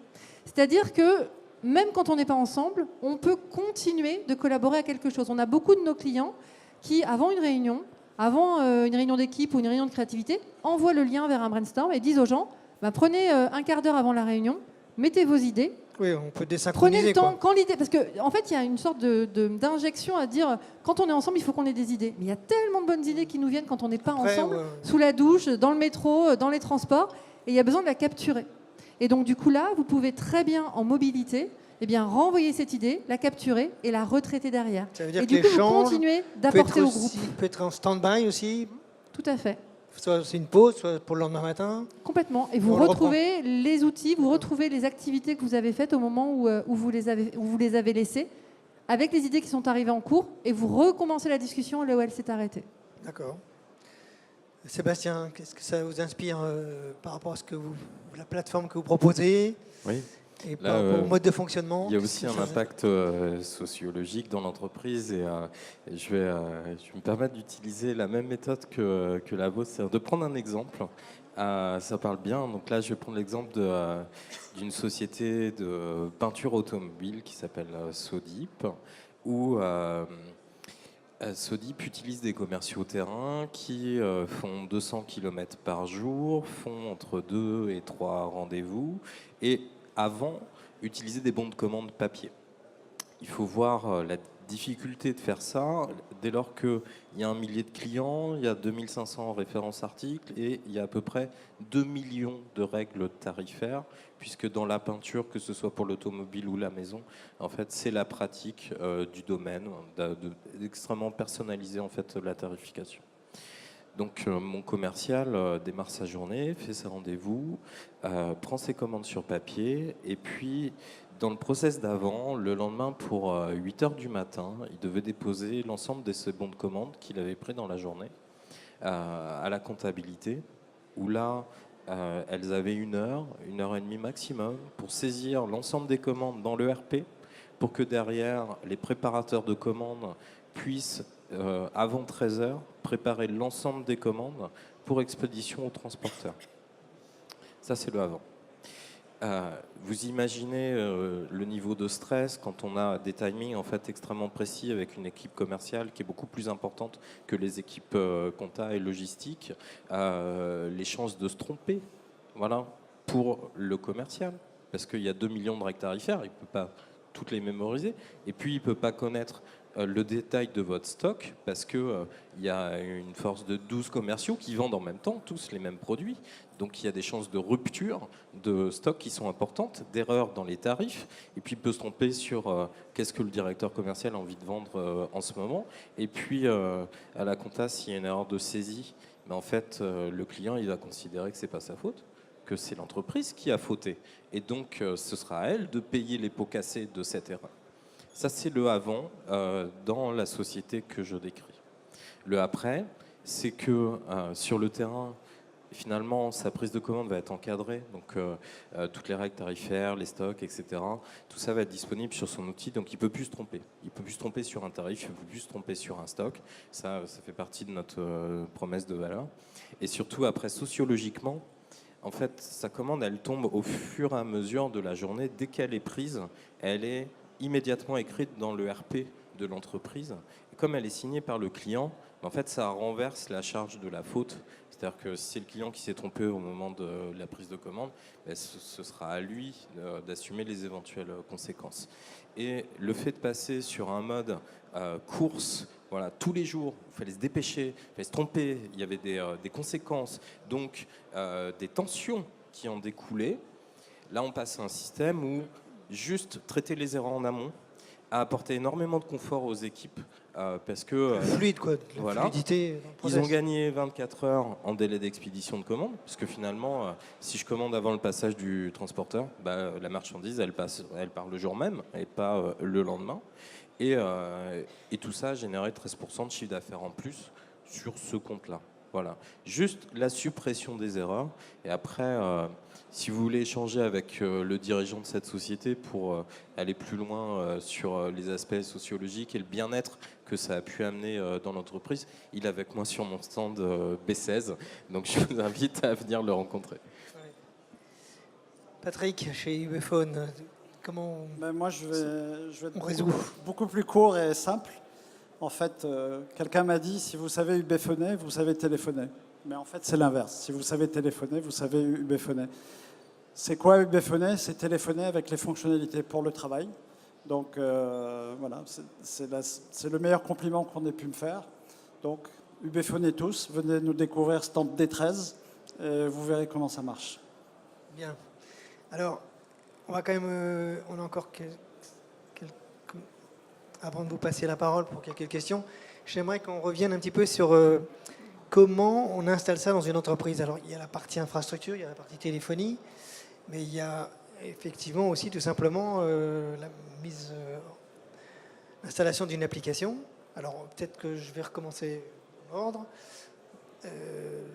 C'est-à-dire que même quand on n'est pas ensemble, on peut continuer de collaborer à quelque chose. On a beaucoup de nos clients qui, avant une réunion d'équipe ou une réunion de créativité, envoient le lien vers un brainstorm et disent aux gens, prenez un quart d'heure avant la réunion, mettez vos idées. Oui, on peut désynchroniser. Prenez le temps, quand l'idée, parce qu'en fait, il y a une sorte d'injection à dire, quand on est ensemble, il faut qu'on ait des idées. Mais il y a tellement de bonnes idées qui nous viennent quand on n'est pas ensemble, sous la douche, dans le métro, dans les transports, et il y a besoin de la capturer. Et donc, du coup, là, vous pouvez très bien, en mobilité, renvoyer cette idée, la capturer et la retraiter derrière. Ça veut dire et que du coup, vous continuez d'apporter au groupe. Peut être en stand-by aussi. Tout à fait. soit c'est une pause, soit pour le lendemain matin. Complètement. Et vous retrouvez les outils, vous retrouvez les activités que vous avez faites au moment où vous les avez laissées, avec les idées qui sont arrivées en cours, et vous recommencez la discussion là où elle s'est arrêtée. D'accord. Sébastien, qu'est-ce que ça vous inspire par rapport à la plateforme que vous proposez? Oui. Et par rapport au mode de fonctionnement? Il y a aussi un impact sociologique dans l'entreprise et je vais me permettre d'utiliser la même méthode que la vôtre, c'est de prendre un exemple. Ça parle bien. Donc là, je vais prendre l'exemple d'une société de peinture automobile qui s'appelle Sodip, où Sodip utilise des commerciaux terrain qui font 200 km par jour, font entre 2 et 3 rendez-vous et avant, utiliser des bons de commande papier. Il faut voir la difficulté de faire ça dès lors qu'il y a 1 millier de clients, il y a 2500 références articles et il y a à peu près 2 millions de règles tarifaires, puisque dans la peinture, que ce soit pour l'automobile ou la maison, en fait, c'est la pratique du domaine d'extrêmement personnaliser en fait la tarification. Donc mon commercial démarre sa journée, fait ses rendez-vous, prend ses commandes sur papier et puis dans le process d'avant, le lendemain pour 8h du matin, il devait déposer l'ensemble de ses bons de commande qu'il avait pris dans la journée à la comptabilité où là elles avaient 1 heure, 1h30 maximum pour saisir l'ensemble des commandes dans l'ERP pour que derrière les préparateurs de commandes puissent avant 13h, préparer l'ensemble des commandes pour expédition au transporteur. Ça, c'est le avant. Vous imaginez le niveau de stress quand on a des timings en fait extrêmement précis avec une équipe commerciale qui est beaucoup plus importante que les équipes compta et logistiques, les chances de se tromper, voilà, pour le commercial, parce qu'il y a 2 millions de règles tarifaires, il ne peut pas toutes les mémoriser, et puis il ne peut pas connaître le détail de votre stock parce qu'il y a une force de 12 commerciaux qui vendent en même temps tous les mêmes produits. Donc il y a des chances de rupture de stock qui sont importantes, d'erreurs dans les tarifs. Et puis il peut se tromper sur qu'est-ce que le directeur commercial a envie de vendre en ce moment. Et puis à la compta, s'il y a une erreur de saisie, mais en fait le client il va considérer que ce n'est pas sa faute, que c'est l'entreprise qui a fauté. Et donc ce sera à elle de payer les pots cassés de cette erreur. Ça, c'est le avant dans la société que je décris. Le après, c'est que sur le terrain, finalement, sa prise de commande va être encadrée. Donc, toutes les règles tarifaires, les stocks, etc., tout ça va être disponible sur son outil. Donc, il ne peut plus se tromper. Il ne peut plus se tromper sur un tarif, il ne peut plus se tromper sur un stock. Ça fait partie de notre promesse de valeur. Et surtout, après, sociologiquement, en fait, sa commande, elle tombe au fur et à mesure de la journée. Dès qu'elle est prise, elle est immédiatement écrite dans le RP de l'entreprise. Et comme elle est signée par le client, en fait, ça renverse la charge de la faute. C'est-à-dire que si c'est le client qui s'est trompé au moment de la prise de commande, ce sera à lui d'assumer les éventuelles conséquences. Et le fait de passer sur un mode course, voilà, tous les jours, il fallait se dépêcher, il fallait se tromper, il y avait des conséquences, donc des tensions qui en découlaient. Là, on passe à un système où juste traiter les erreurs en amont a apporté énormément de confort aux équipes parce que fluide quoi, voilà, fluidité. Ils ont gagné 24 heures en délai d'expédition de commande parce que finalement, si je commande avant le passage du transporteur, la marchandise elle part le jour même et pas le lendemain. Et tout ça a généré 13% de chiffre d'affaires en plus sur ce compte-là. Voilà, juste la suppression des erreurs. Et après, si vous voulez échanger avec le dirigeant de cette société pour aller plus loin sur les aspects sociologiques et le bien-être que ça a pu amener dans l'entreprise, il est avec moi sur mon stand B16. Donc je vous invite à venir le rencontrer. Patrick, chez UBPhone, comment moi, je vais être beaucoup plus court et simple. En fait, quelqu'un m'a dit, si vous savez UBphoner, vous savez téléphoner. Mais en fait, c'est l'inverse. Si vous savez téléphoner, vous savez UBphoner. C'est quoi UBphoner? C'est téléphoner avec les fonctionnalités pour le travail. Donc, voilà, c'est le meilleur compliment qu'on ait pu me faire. Donc, UBphonez tous, venez nous découvrir stand D13 et vous verrez comment ça marche. Bien. Alors, on va quand même... on a encore avant de vous passer la parole pour quelques questions, j'aimerais qu'on revienne un petit peu sur comment on installe ça dans une entreprise. Alors, il y a la partie infrastructure, il y a la partie téléphonie, mais il y a effectivement aussi tout simplement l'installation d'une application. Alors, peut-être que je vais recommencer en ordre.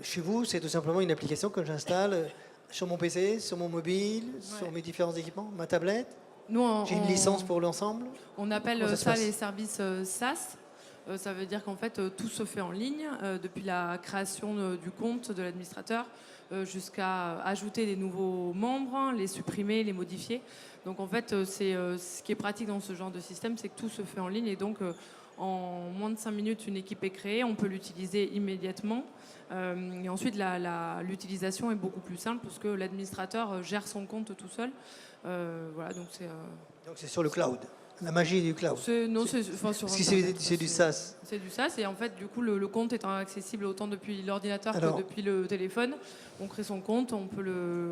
Chez vous, c'est tout simplement une application que j'installe sur mon PC, sur mon mobile, sur mes différents équipements, ma tablette. J'ai une licence pour l'ensemble. On appelle ça les services SaaS. Ça veut dire qu'en fait, tout se fait en ligne, depuis la création du compte de l'administrateur jusqu'à ajouter des nouveaux membres, les supprimer, les modifier. Donc en fait, ce qui est pratique dans ce genre de système, c'est que tout se fait en ligne et donc en moins de 5 minutes, une équipe est créée, on peut l'utiliser immédiatement. Et ensuite, l'utilisation est beaucoup plus simple parce que l'administrateur gère son compte tout seul. Voilà, donc c'est sur le cloud. La magie du cloud. C'est du SaaS. C'est du SaaS et en fait, du coup, le compte étant accessible autant depuis l'ordinateur que depuis le téléphone, on crée son compte, on peut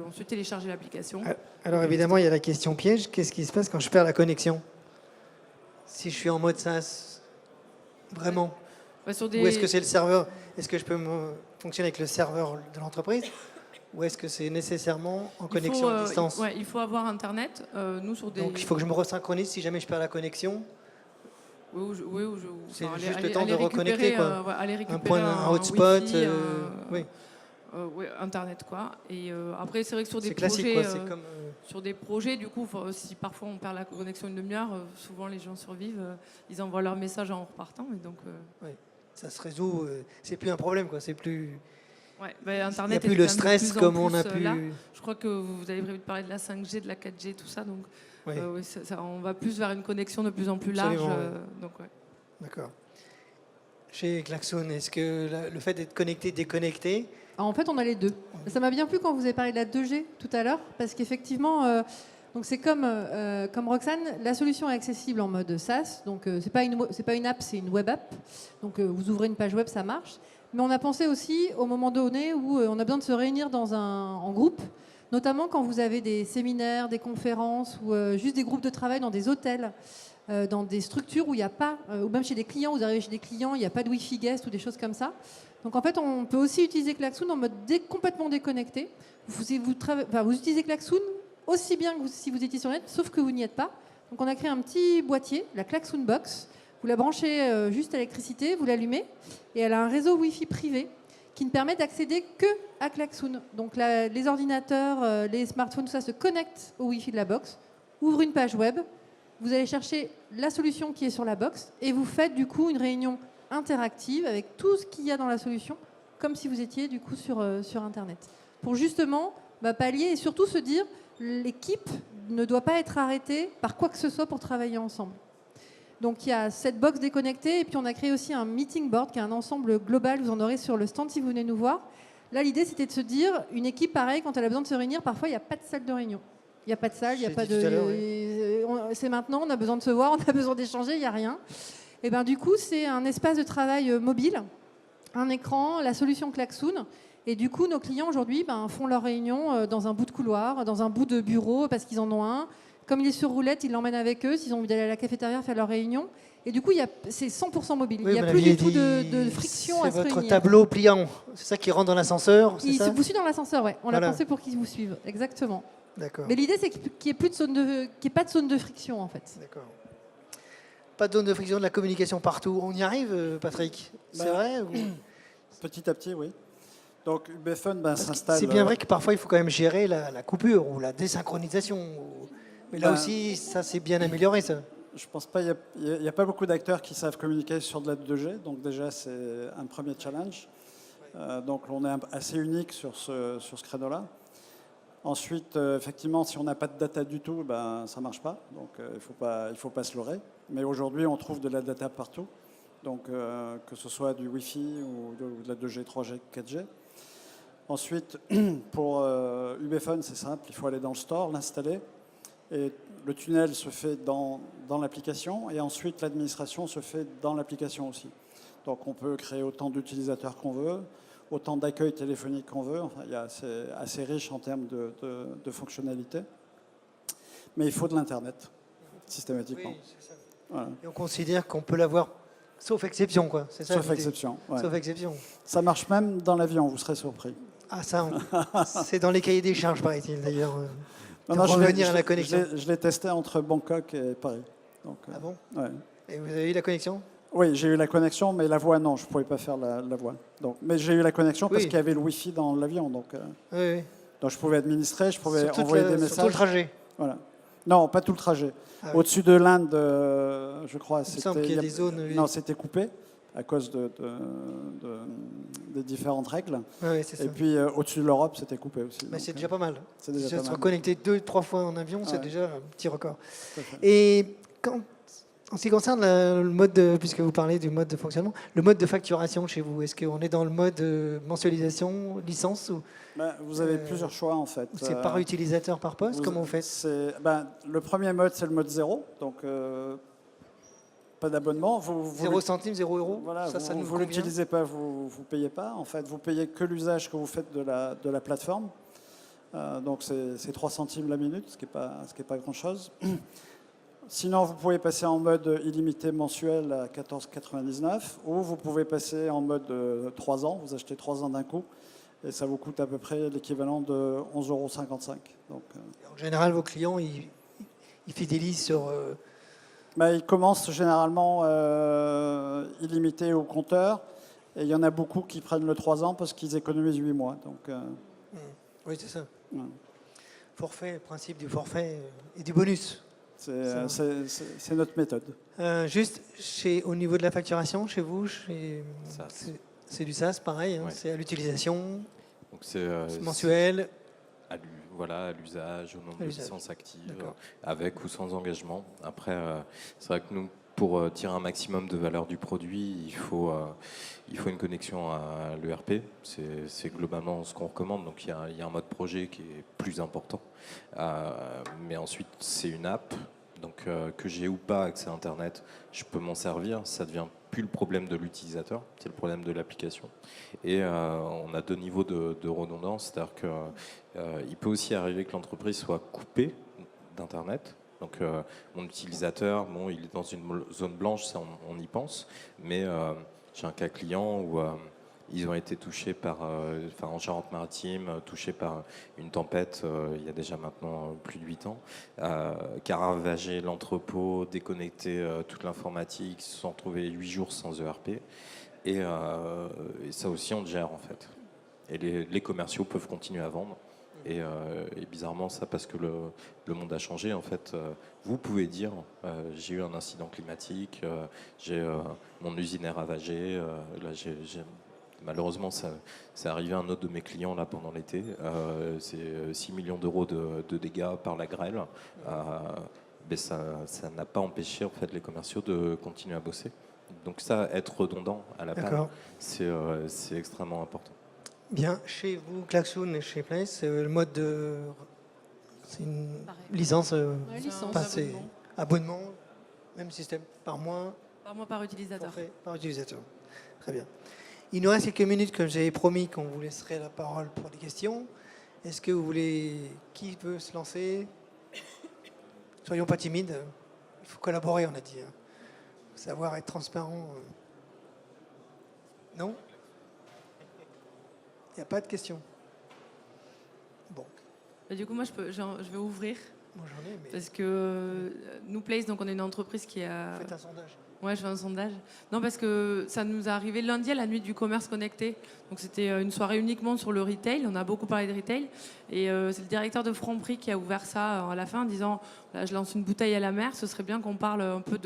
ensuite télécharger l'application. Alors évidemment, il y a la question piège. Qu'est-ce qui se passe quand je perds la connexion? Si je suis en mode SaaS, vraiment? Ou est-ce que c'est le serveur? Est-ce que je peux fonctionner avec le serveur de l'entreprise? Ou est-ce que c'est nécessairement en connexion à distance? Il faut avoir Internet. Donc il faut que je me resynchronise si jamais je perds la connexion. C'est juste le temps de reconnecter, quoi. Un hotspot. Internet, quoi. Et après, c'est vrai que sur des projets, classique, quoi. Sur des projets, du coup, si parfois on perd la connexion une demi-heure, souvent les gens survivent. Ils envoient leur message en repartant. Et donc, ça se résout. C'est plus un problème, quoi. C'est plus. Internet, il n'y a plus le stress comme on a pu. Là. Je crois que vous avez prévu de parler de la 5G, de la 4G, tout ça. Donc, on va plus vers une connexion de plus en plus large. D'accord. Chez Klaxoon, est-ce que le fait d'être connecté, déconnecté? En fait, on a les deux. Ça m'a bien plu quand vous avez parlé de la 2G tout à l'heure, parce qu'effectivement, donc c'est comme Roxane, la solution est accessible en mode SaaS. Donc c'est pas une app, c'est une web app. Donc vous ouvrez une page web, ça marche. Mais on a pensé aussi au moment donné où on a besoin de se réunir en groupe, notamment quand vous avez des séminaires, des conférences ou juste des groupes de travail dans des hôtels, dans des structures où il n'y a pas, ou même chez des clients, vous arrivez chez des clients, il n'y a pas de Wi-Fi guest ou des choses comme ça. Donc en fait, on peut aussi utiliser Klaxoon en mode complètement déconnecté. Vous utilisez Klaxoon aussi bien que si vous étiez sur net, sauf que vous n'y êtes pas. Donc on a créé un petit boîtier, la Klaxoon Box. Vous la branchez juste à l'électricité, vous l'allumez, et elle a un réseau Wi-Fi privé qui ne permet d'accéder que à Klaxoon. Donc les ordinateurs, les smartphones, tout ça se connecte au Wi-Fi de la box, ouvre une page web, vous allez chercher la solution qui est sur la box, et vous faites du coup une réunion interactive avec tout ce qu'il y a dans la solution, comme si vous étiez du coup sur Internet. Pour justement pallier et surtout se dire, l'équipe ne doit pas être arrêtée par quoi que ce soit pour travailler ensemble. Donc il y a cette box déconnectée et puis on a créé aussi un meeting board qui est un ensemble global, vous en aurez sur le stand si vous venez nous voir. Là l'idée c'était de se dire, une équipe pareil, quand elle a besoin de se réunir, parfois il n'y a pas de salle de réunion. Il n'y a pas de salle, il n'y a pas de... C'est maintenant, on a besoin de se voir, on a besoin d'échanger, il n'y a rien. Et bien du coup c'est un espace de travail mobile, un écran, la solution Klaxoon. Et du coup nos clients aujourd'hui font leur réunion dans un bout de couloir, dans un bout de bureau parce qu'ils en ont un. Comme il est sur roulette, ils l'emmènent avec eux. S'ils ont envie d'aller à la cafétéria faire leur réunion. Et du coup, c'est 100% mobile. Il n'y a plus du tout de friction à se réunir. C'est votre tableau pliant. C'est ça qui rentre dans l'ascenseur? Il vous suit dans l'ascenseur, oui. On l'a pensé pour qu'ils vous suivent. Exactement. D'accord. Mais l'idée, c'est qu'il n'y ait pas de zone de friction, en fait. D'accord. Pas de zone de friction, de la communication partout. On y arrive, Patrick? C'est vrai ou... Petit à petit, oui. Donc, UBFun s'installe... C'est bien vrai que parfois, il faut quand même gérer la coupure ou la désynchronisation. Mais là aussi, ça s'est bien amélioré, ça. Je pense pas, il n'y a pas beaucoup d'acteurs qui savent communiquer sur de la 2G, donc déjà c'est un premier challenge. Donc on est assez unique sur ce créneau-là. Ensuite, effectivement, si on n'a pas de data du tout, ça ne marche pas, donc il faut pas se leurrer. Mais aujourd'hui, on trouve de la data partout, donc que ce soit du Wi-Fi ou de la 2G, 3G, 4G. Ensuite, pour UBFun, c'est simple, il faut aller dans le store, l'installer. Et le tunnel se fait dans l'application et ensuite l'administration se fait dans l'application aussi. Donc on peut créer autant d'utilisateurs qu'on veut, autant d'accueil téléphonique qu'on veut. Enfin, c'est assez riche en termes de fonctionnalités. Mais il faut de l'Internet, systématiquement. Oui, c'est ça. Voilà. Et on considère qu'on peut l'avoir Sauf exception, quoi. C'est ça. Sauf exception. Ouais. Sauf exception. Ça marche même dans l'avion, vous serez surpris. Ah, ça, c'est dans les cahiers des charges, paraît-il, d'ailleurs. Non, revenir à la connexion. Je l'ai testé entre Bangkok et Paris. Donc, ah bon? Ouais. Et vous avez eu la connexion? Oui, j'ai eu la connexion, mais la voix, non, je ne pouvais pas faire la voix. Donc, mais j'ai eu la connexion parce qu'il y avait le Wi-Fi dans l'avion. Donc, oui. Donc je pouvais administrer, je pouvais sur envoyer des messages. Sur tout le trajet? Voilà. Non, pas tout le trajet. Ah, Au-dessus de l'Inde, je crois, qu'il y a des zones... Non, c'était coupé à cause des différentes règles. Oui, c'est ça. Et puis au-dessus de l'Europe, c'était coupé aussi. Mais c'est déjà pas mal. C'est déjà pas mal. Se reconnecter 2-3 fois en avion, c'est déjà un petit record. Fait. Et en ce qui concerne le mode, puisque vous parlez du mode de fonctionnement, le mode de facturation chez vous, est-ce qu'on est dans le mode mensualisation, licence ou vous avez plusieurs choix en fait. C'est par utilisateur, par poste? Comment vous faites? Le premier mode, c'est le mode 0, donc pas d'abonnement. 0 centimes, 0 euros. Voilà, ça vous ne l'utilisez pas, vous ne payez pas. En fait, vous payez que l'usage que vous faites de la plateforme. Donc c'est 3 centimes la minute, ce qui n'est pas grand-chose. Sinon, vous pouvez passer en mode illimité mensuel à 14,99 ou vous pouvez passer en mode 3 ans. Vous achetez 3 ans d'un coup et ça vous coûte à peu près l'équivalent de 11,55 €. Donc, en général, vos clients, ils fidélisent sur... Ils commencent généralement illimité au compteur et il y en a beaucoup qui prennent le 3 ans parce qu'ils économisent 8 mois. Donc, oui, c'est ça. Ouais. Forfait, principe du forfait et du bonus. C'est notre méthode. Juste au niveau de la facturation, chez vous, c'est du SaaS, pareil, hein, ouais. C'est à l'utilisation, c'est mensuel. À l'usage, au nombre de licences actives, avec ou sans engagement. Après, c'est vrai que nous, pour tirer un maximum de valeur du produit, il faut une connexion à l'ERP. C'est globalement ce qu'on recommande. Donc il y a un mode projet qui est plus important. Mais ensuite, c'est une app. Donc que j'ai ou pas accès à Internet, je peux m'en servir. Ça devient plus le problème de l'utilisateur, c'est le problème de l'application. Et on a 2 niveaux de redondance. C'est-à-dire qu'il peut aussi arriver que l'entreprise soit coupée d'Internet. Donc mon utilisateur, il est dans une zone blanche, ça on y pense, mais j'ai un cas client où ils ont été touchés en Charente-Maritime, touchés par une tempête il y a déjà maintenant plus de 8 ans, qui a ravagé l'entrepôt, déconnecté toute l'informatique, ils se sont retrouvés 8 jours sans ERP, et ça aussi on le gère en fait. Et les commerciaux peuvent continuer à vendre. Et bizarrement, ça, parce que le monde a changé, en fait, vous pouvez dire j'ai eu un incident climatique, mon usine est ravagée, malheureusement, c'est arrivé à un autre de mes clients là, pendant l'été, c'est 6 millions d'euros de dégâts par la grêle, mais ça n'a pas empêché en fait, les commerciaux de continuer à bosser. Donc ça, être redondant à la panne, c'est extrêmement important. Bien, chez vous, Klaxoon et chez Place, le mode c'est une licence, c'est abonnement, même système, par mois. Par mois, par utilisateur. Parfait, par utilisateur. Très bien. Il nous reste quelques minutes, comme j'avais promis qu'on vous laisserait la parole pour des questions. Est-ce que vous voulez... Qui veut se lancer? Soyons pas timides. Il faut collaborer, on a dit. Faut savoir être transparent. Non? Il n'y a pas de questions. Bon. Du coup, moi, je vais ouvrir. Moi, j'en ai, mais... Parce que nous, Place, donc on est une entreprise qui a... Faites un sondage. Ouais, je fais un sondage. Non, parce que ça nous est arrivé lundi à la nuit du commerce connecté. Donc c'était une soirée uniquement sur le retail. On a beaucoup parlé de retail. Et c'est le directeur de Franprix qui a ouvert ça à la fin en disant là, je lance une bouteille à la mer, ce serait bien qu'on parle un peu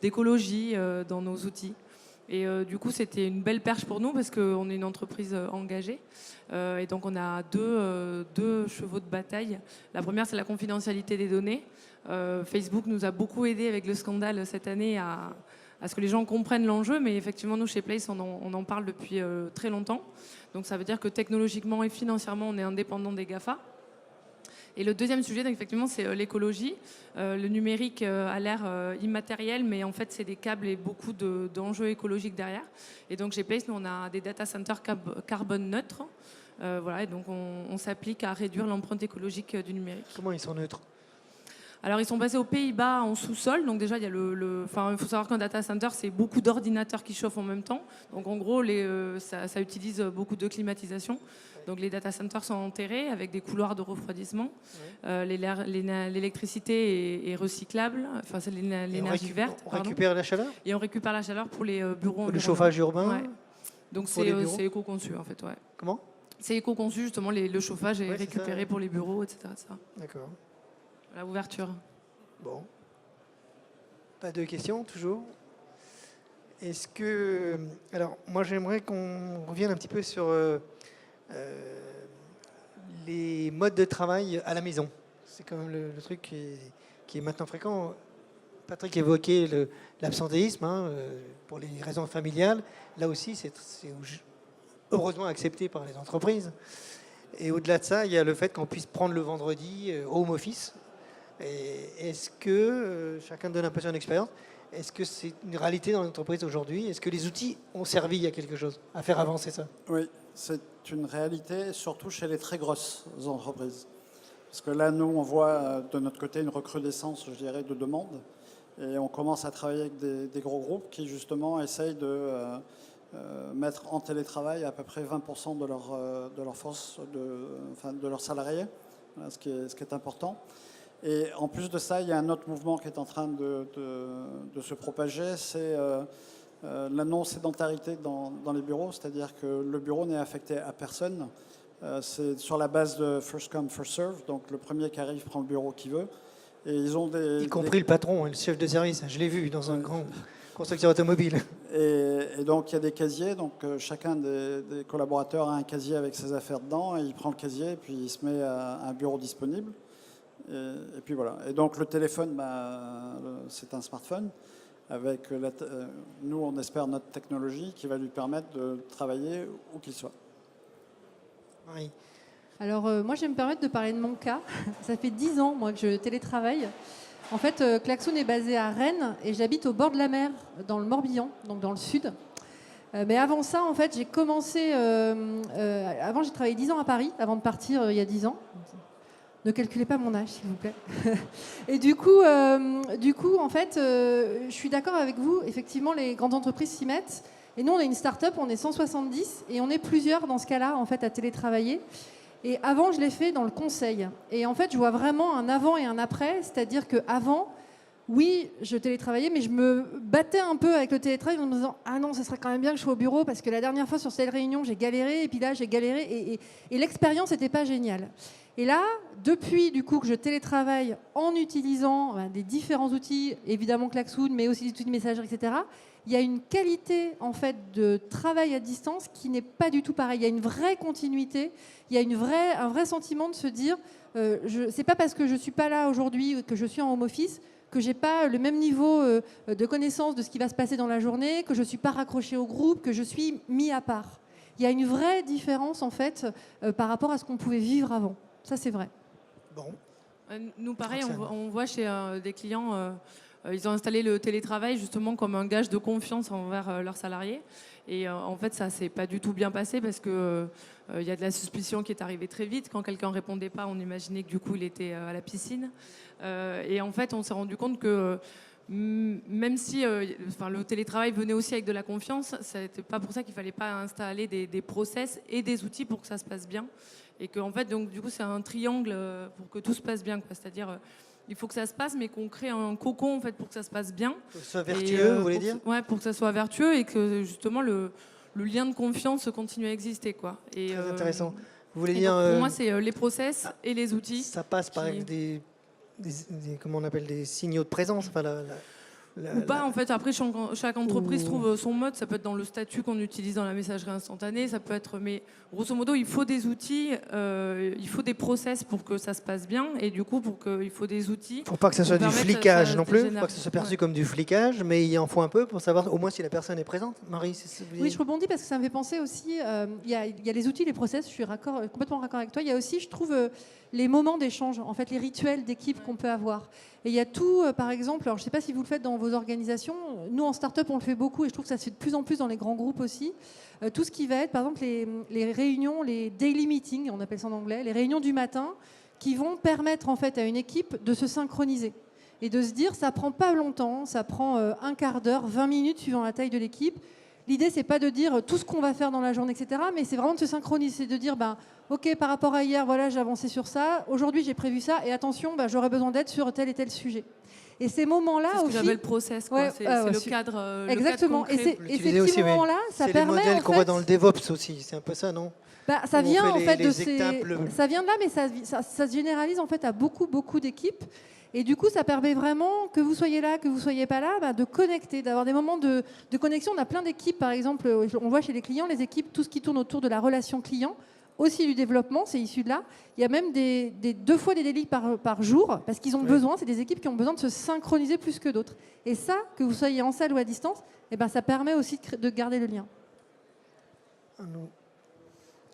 d'écologie dans nos outils. Et du coup, c'était une belle perche pour nous parce qu'on est une entreprise engagée. Et donc, on a deux chevaux de bataille. La première, c'est la confidentialité des données. Facebook nous a beaucoup aidé avec le scandale cette année à ce que les gens comprennent l'enjeu. Mais effectivement, nous, chez Place, on en parle depuis très longtemps. Donc, ça veut dire que technologiquement et financièrement, on est indépendant des GAFA. Et le deuxième sujet, donc, effectivement, c'est l'écologie. Le numérique a l'air immatériel, mais en fait, c'est des câbles et beaucoup d'enjeux écologiques derrière. Et donc, chez Place, nous, on a des data centers carbone neutres. Voilà, et donc, on s'applique à réduire l'empreinte écologique du numérique. Comment ils sont neutres? Alors, ils sont basés aux Pays-Bas en sous-sol. Donc, déjà, il y a il faut savoir qu'un data center, c'est beaucoup d'ordinateurs qui chauffent en même temps. Donc, en gros, ça utilise beaucoup de climatisation. Donc, les data centers sont enterrés avec des couloirs de refroidissement. L'électricité est recyclable. Enfin, c'est l'énergie verte. On récupère la chaleur ? Et on récupère la chaleur pour les bureaux. Pour le chauffage urbain. Ouais. Donc, c'est éco-conçu, en fait. Ouais. Comment ? C'est éco-conçu, justement. Le chauffage est récupéré pour les bureaux, etc. D'accord. La ouverture. Bon. Pas de questions, toujours ? Est-ce que... Alors, moi, j'aimerais qu'on revienne un petit peu sur les modes de travail à la maison. C'est quand même le truc qui est maintenant fréquent. Patrick évoquait l'absentéisme pour les raisons familiales. Là aussi, c'est heureusement accepté par les entreprises. Et au-delà de ça, il y a le fait qu'on puisse prendre le vendredi home office. Est-ce que, chacun donne un peu son expérience, est-ce que c'est une réalité dans l'entreprise aujourd'hui ? Est-ce que les outils ont servi à quelque chose, à faire avancer ça ? Oui, c'est une réalité, surtout chez les très grosses entreprises. Parce que là, nous, on voit de notre côté une recrudescence, je dirais, de demandes. Et on commence à travailler avec des gros groupes qui, justement, essayent de mettre en télétravail à peu près 20% de leur force, de leurs salariés, ce qui est important. Et en plus de ça, il y a un autre mouvement qui est en train de se propager, c'est la non-sédentarité dans les bureaux, c'est-à-dire que le bureau n'est affecté à personne. C'est sur la base de first come, first serve, donc le premier qui arrive prend le bureau qu'il veut. Et ils ont y compris le patron, le chef de service, je l'ai vu dans un grand constructeur automobile. Et donc il y a des casiers, donc chacun des collaborateurs a un casier avec ses affaires dedans, et il prend le casier et puis il se met à un bureau disponible. Et puis voilà. Et donc le téléphone, c'est un smartphone avec nous, on espère notre technologie qui va lui permettre de travailler où qu'il soit. Oui. Alors moi, je vais me permettre de parler de mon cas. Ça fait 10 ans, moi, que je télétravaille. En fait, Klaxoon est basé à Rennes et j'habite au bord de la mer, dans le Morbihan, donc dans le sud. Mais avant ça, en fait, j'ai commencé... avant, j'ai travaillé 10 ans à Paris, avant de partir il y a 10 ans. Ne calculez pas mon âge, s'il vous plaît. Et du coup, en fait, je suis d'accord avec vous. Effectivement, les grandes entreprises s'y mettent. Et nous, on est une start-up, on est 170 et on est plusieurs dans ce cas-là, en fait, à télétravailler. Et avant, je l'ai fait dans le conseil. Et en fait, je vois vraiment un avant et un après. C'est-à-dire qu'avant, oui, je télétravaillais, mais je me battais un peu avec le télétravail en me disant « Ah non, ça serait quand même bien que je sois au bureau parce que la dernière fois sur cette réunion, j'ai galéré. Et puis là, j'ai galéré. » Et l'expérience n'était pas géniale. Et là, depuis du coup que je télétravaille en utilisant des différents outils, évidemment Klaxoon, mais aussi des outils de messagerie, etc., il y a une qualité en fait de travail à distance qui n'est pas du tout pareil. Il y a une vraie continuité, il y a un vrai sentiment de se dire c'est pas parce que je suis pas là aujourd'hui, que je suis en home office, que j'ai pas le même niveau de connaissance de ce qui va se passer dans la journée, que je suis pas raccroché au groupe, que je suis mis à part. Il y a une vraie différence en fait par rapport à ce qu'on pouvait vivre avant. Ça, c'est vrai. Bon. Nous, pareil, on voit chez des clients, ils ont installé le télétravail justement comme un gage de confiance envers leurs salariés. Et en fait, ça s'est pas du tout bien passé parce que y a de la suspicion qui est arrivée très vite. Quand quelqu'un répondait pas, on imaginait que du coup, il était à la piscine. Et en fait, on s'est rendu compte que même si le télétravail venait aussi avec de la confiance, c'était pas pour ça qu'il fallait pas installer des process et des outils pour que ça se passe bien. Et que en fait, donc, du coup, c'est un triangle pour que tout se passe bien. C'est-à-dire, il faut que ça se passe, mais qu'on crée un cocon en fait, pour que ça se passe bien. Pour que ce soit vertueux, vous voulez dire ? Ouais, pour que ça soit vertueux et que justement le lien de confiance continue à exister. Quoi. Et, très intéressant. Vous voulez dire pour moi, c'est les process et les outils. Ça passe par des comment on appelle, des signaux de présence. Enfin, ou pas, en fait. Après, chaque entreprise trouve son mode. Ça peut être dans le statut qu'on utilise dans la messagerie instantanée. Ça peut être, mais grosso modo, il faut des outils, il faut des process pour que ça se passe bien. Et du coup, il faut des outils. Il ne faut pas que ce soit du flicage non plus. Il ne faut pas que ce soit perçu comme du flicage, mais il en faut un peu pour savoir au moins si la personne est présente. Marie, oui, je rebondis parce que ça me fait penser aussi. Il y a les outils, les process. Je suis complètement raccord avec toi. Il y a aussi, je trouve, les moments d'échange, en fait, les rituels d'équipe qu'on peut avoir. Et il y a tout, par exemple, alors je ne sais pas si vous le faites dans vos organisations, nous en start-up on le fait beaucoup et je trouve que ça se fait de plus en plus dans les grands groupes aussi. Tout ce qui va être, par exemple, les réunions, les daily meetings, on appelle ça en anglais, les réunions du matin qui vont permettre en fait à une équipe de se synchroniser et de se dire ça prend pas longtemps, ça prend un quart d'heure, 20 minutes suivant la taille de l'équipe. L'idée, c'est pas de dire tout ce qu'on va faire dans la journée, etc., mais c'est vraiment de se synchroniser, de dire ok, par rapport à hier, voilà, j'ai avancé sur ça, aujourd'hui j'ai prévu ça, et attention, j'aurai besoin d'aide sur tel et tel sujet. Et ces moments-là, c'est ce que j'appelle le process, quoi. C'est le cadre. Exactement. Le cadre et ces petits moments-là, ça permet. C'est le modèle qu'on voit dans le DevOps aussi. C'est un peu ça, non? Ça vient en fait ça vient de là, mais ça se généralise en fait à beaucoup d'équipes. Et du coup, ça permet vraiment, que vous soyez là, que vous soyez pas là, de connecter, d'avoir des moments de connexion. On a plein d'équipes, par exemple, on voit chez les clients, les équipes, tout ce qui tourne autour de la relation client, aussi du développement, c'est issu de là. Il y a même 2 fois des délits par jour, parce qu'ils ont besoin, c'est des équipes qui ont besoin de se synchroniser plus que d'autres. Et ça, que vous soyez en salle ou à distance, ça permet aussi de garder le lien.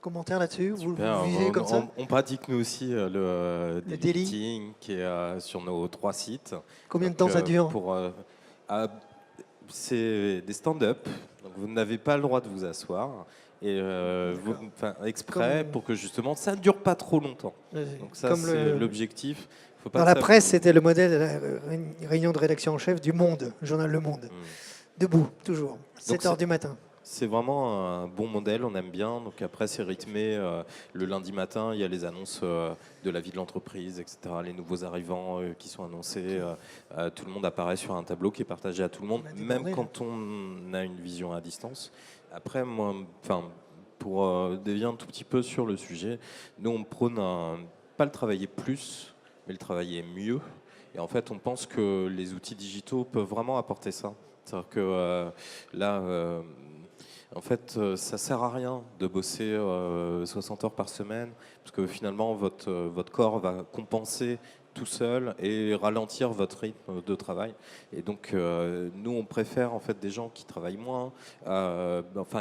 Commentaire là-dessus, vous vivez comme ça? On pratique nous aussi le daily meeting qui est sur nos 3 sites. Combien de temps ça dure? C'est des stand-up, donc vous n'avez pas le droit de vous asseoir. Et exprès pour que justement ça ne dure pas trop longtemps. Donc ça c'est l'objectif. Dans la presse, c'était le modèle de la réunion de rédaction en chef du Monde, le journal Le Monde. Debout, toujours, 7h du matin. C'est vraiment un bon modèle, on aime bien. Donc après, c'est rythmé. Le lundi matin, il y a les annonces de la vie de l'entreprise, etc. Les nouveaux arrivants qui sont annoncés. Tout le monde apparaît sur un tableau qui est partagé à tout le monde, même quand on a une vision à distance. Après, moi, pour dévier un tout petit peu sur le sujet, nous, on prône pas le travailler plus, mais le travailler mieux. Et en fait, on pense que les outils digitaux peuvent vraiment apporter ça. C'est-à-dire que là... en fait, ça sert à rien de bosser 60 heures par semaine, parce que finalement, votre corps va compenser tout seul et ralentir votre rythme de travail. Et donc, nous, on préfère en fait des gens qui travaillent moins,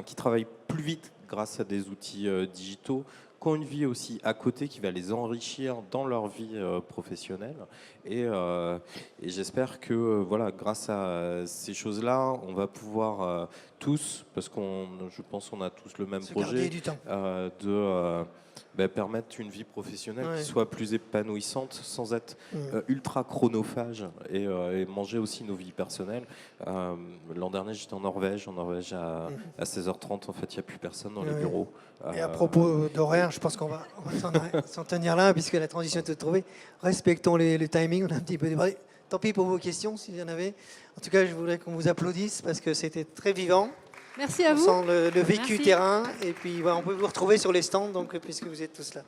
qui travaillent plus vite grâce à des outils digitaux, qui ont une vie aussi à côté qui va les enrichir dans leur vie professionnelle. Et j'espère que grâce à ces choses-là, on va pouvoir tous, parce je pense qu'on a tous le même projet, de permettre une vie professionnelle qui soit plus épanouissante sans être ultra chronophage et manger aussi nos vies personnelles. L'an dernier, j'étais en Norvège à 16h30, en fait, il n'y a plus personne dans les bureaux. Et à propos d'horaire, je pense qu'on va s'en tenir là, puisque la transition est trouvée. Respectons les timings, on a un petit peu débordé. Tant pis pour vos questions, s'il y en avait. En tout cas, je voudrais qu'on vous applaudisse, parce que c'était très vivant. Merci à vous. On sent le vécu terrain, et puis on peut vous retrouver sur les stands, donc, puisque vous êtes tous là.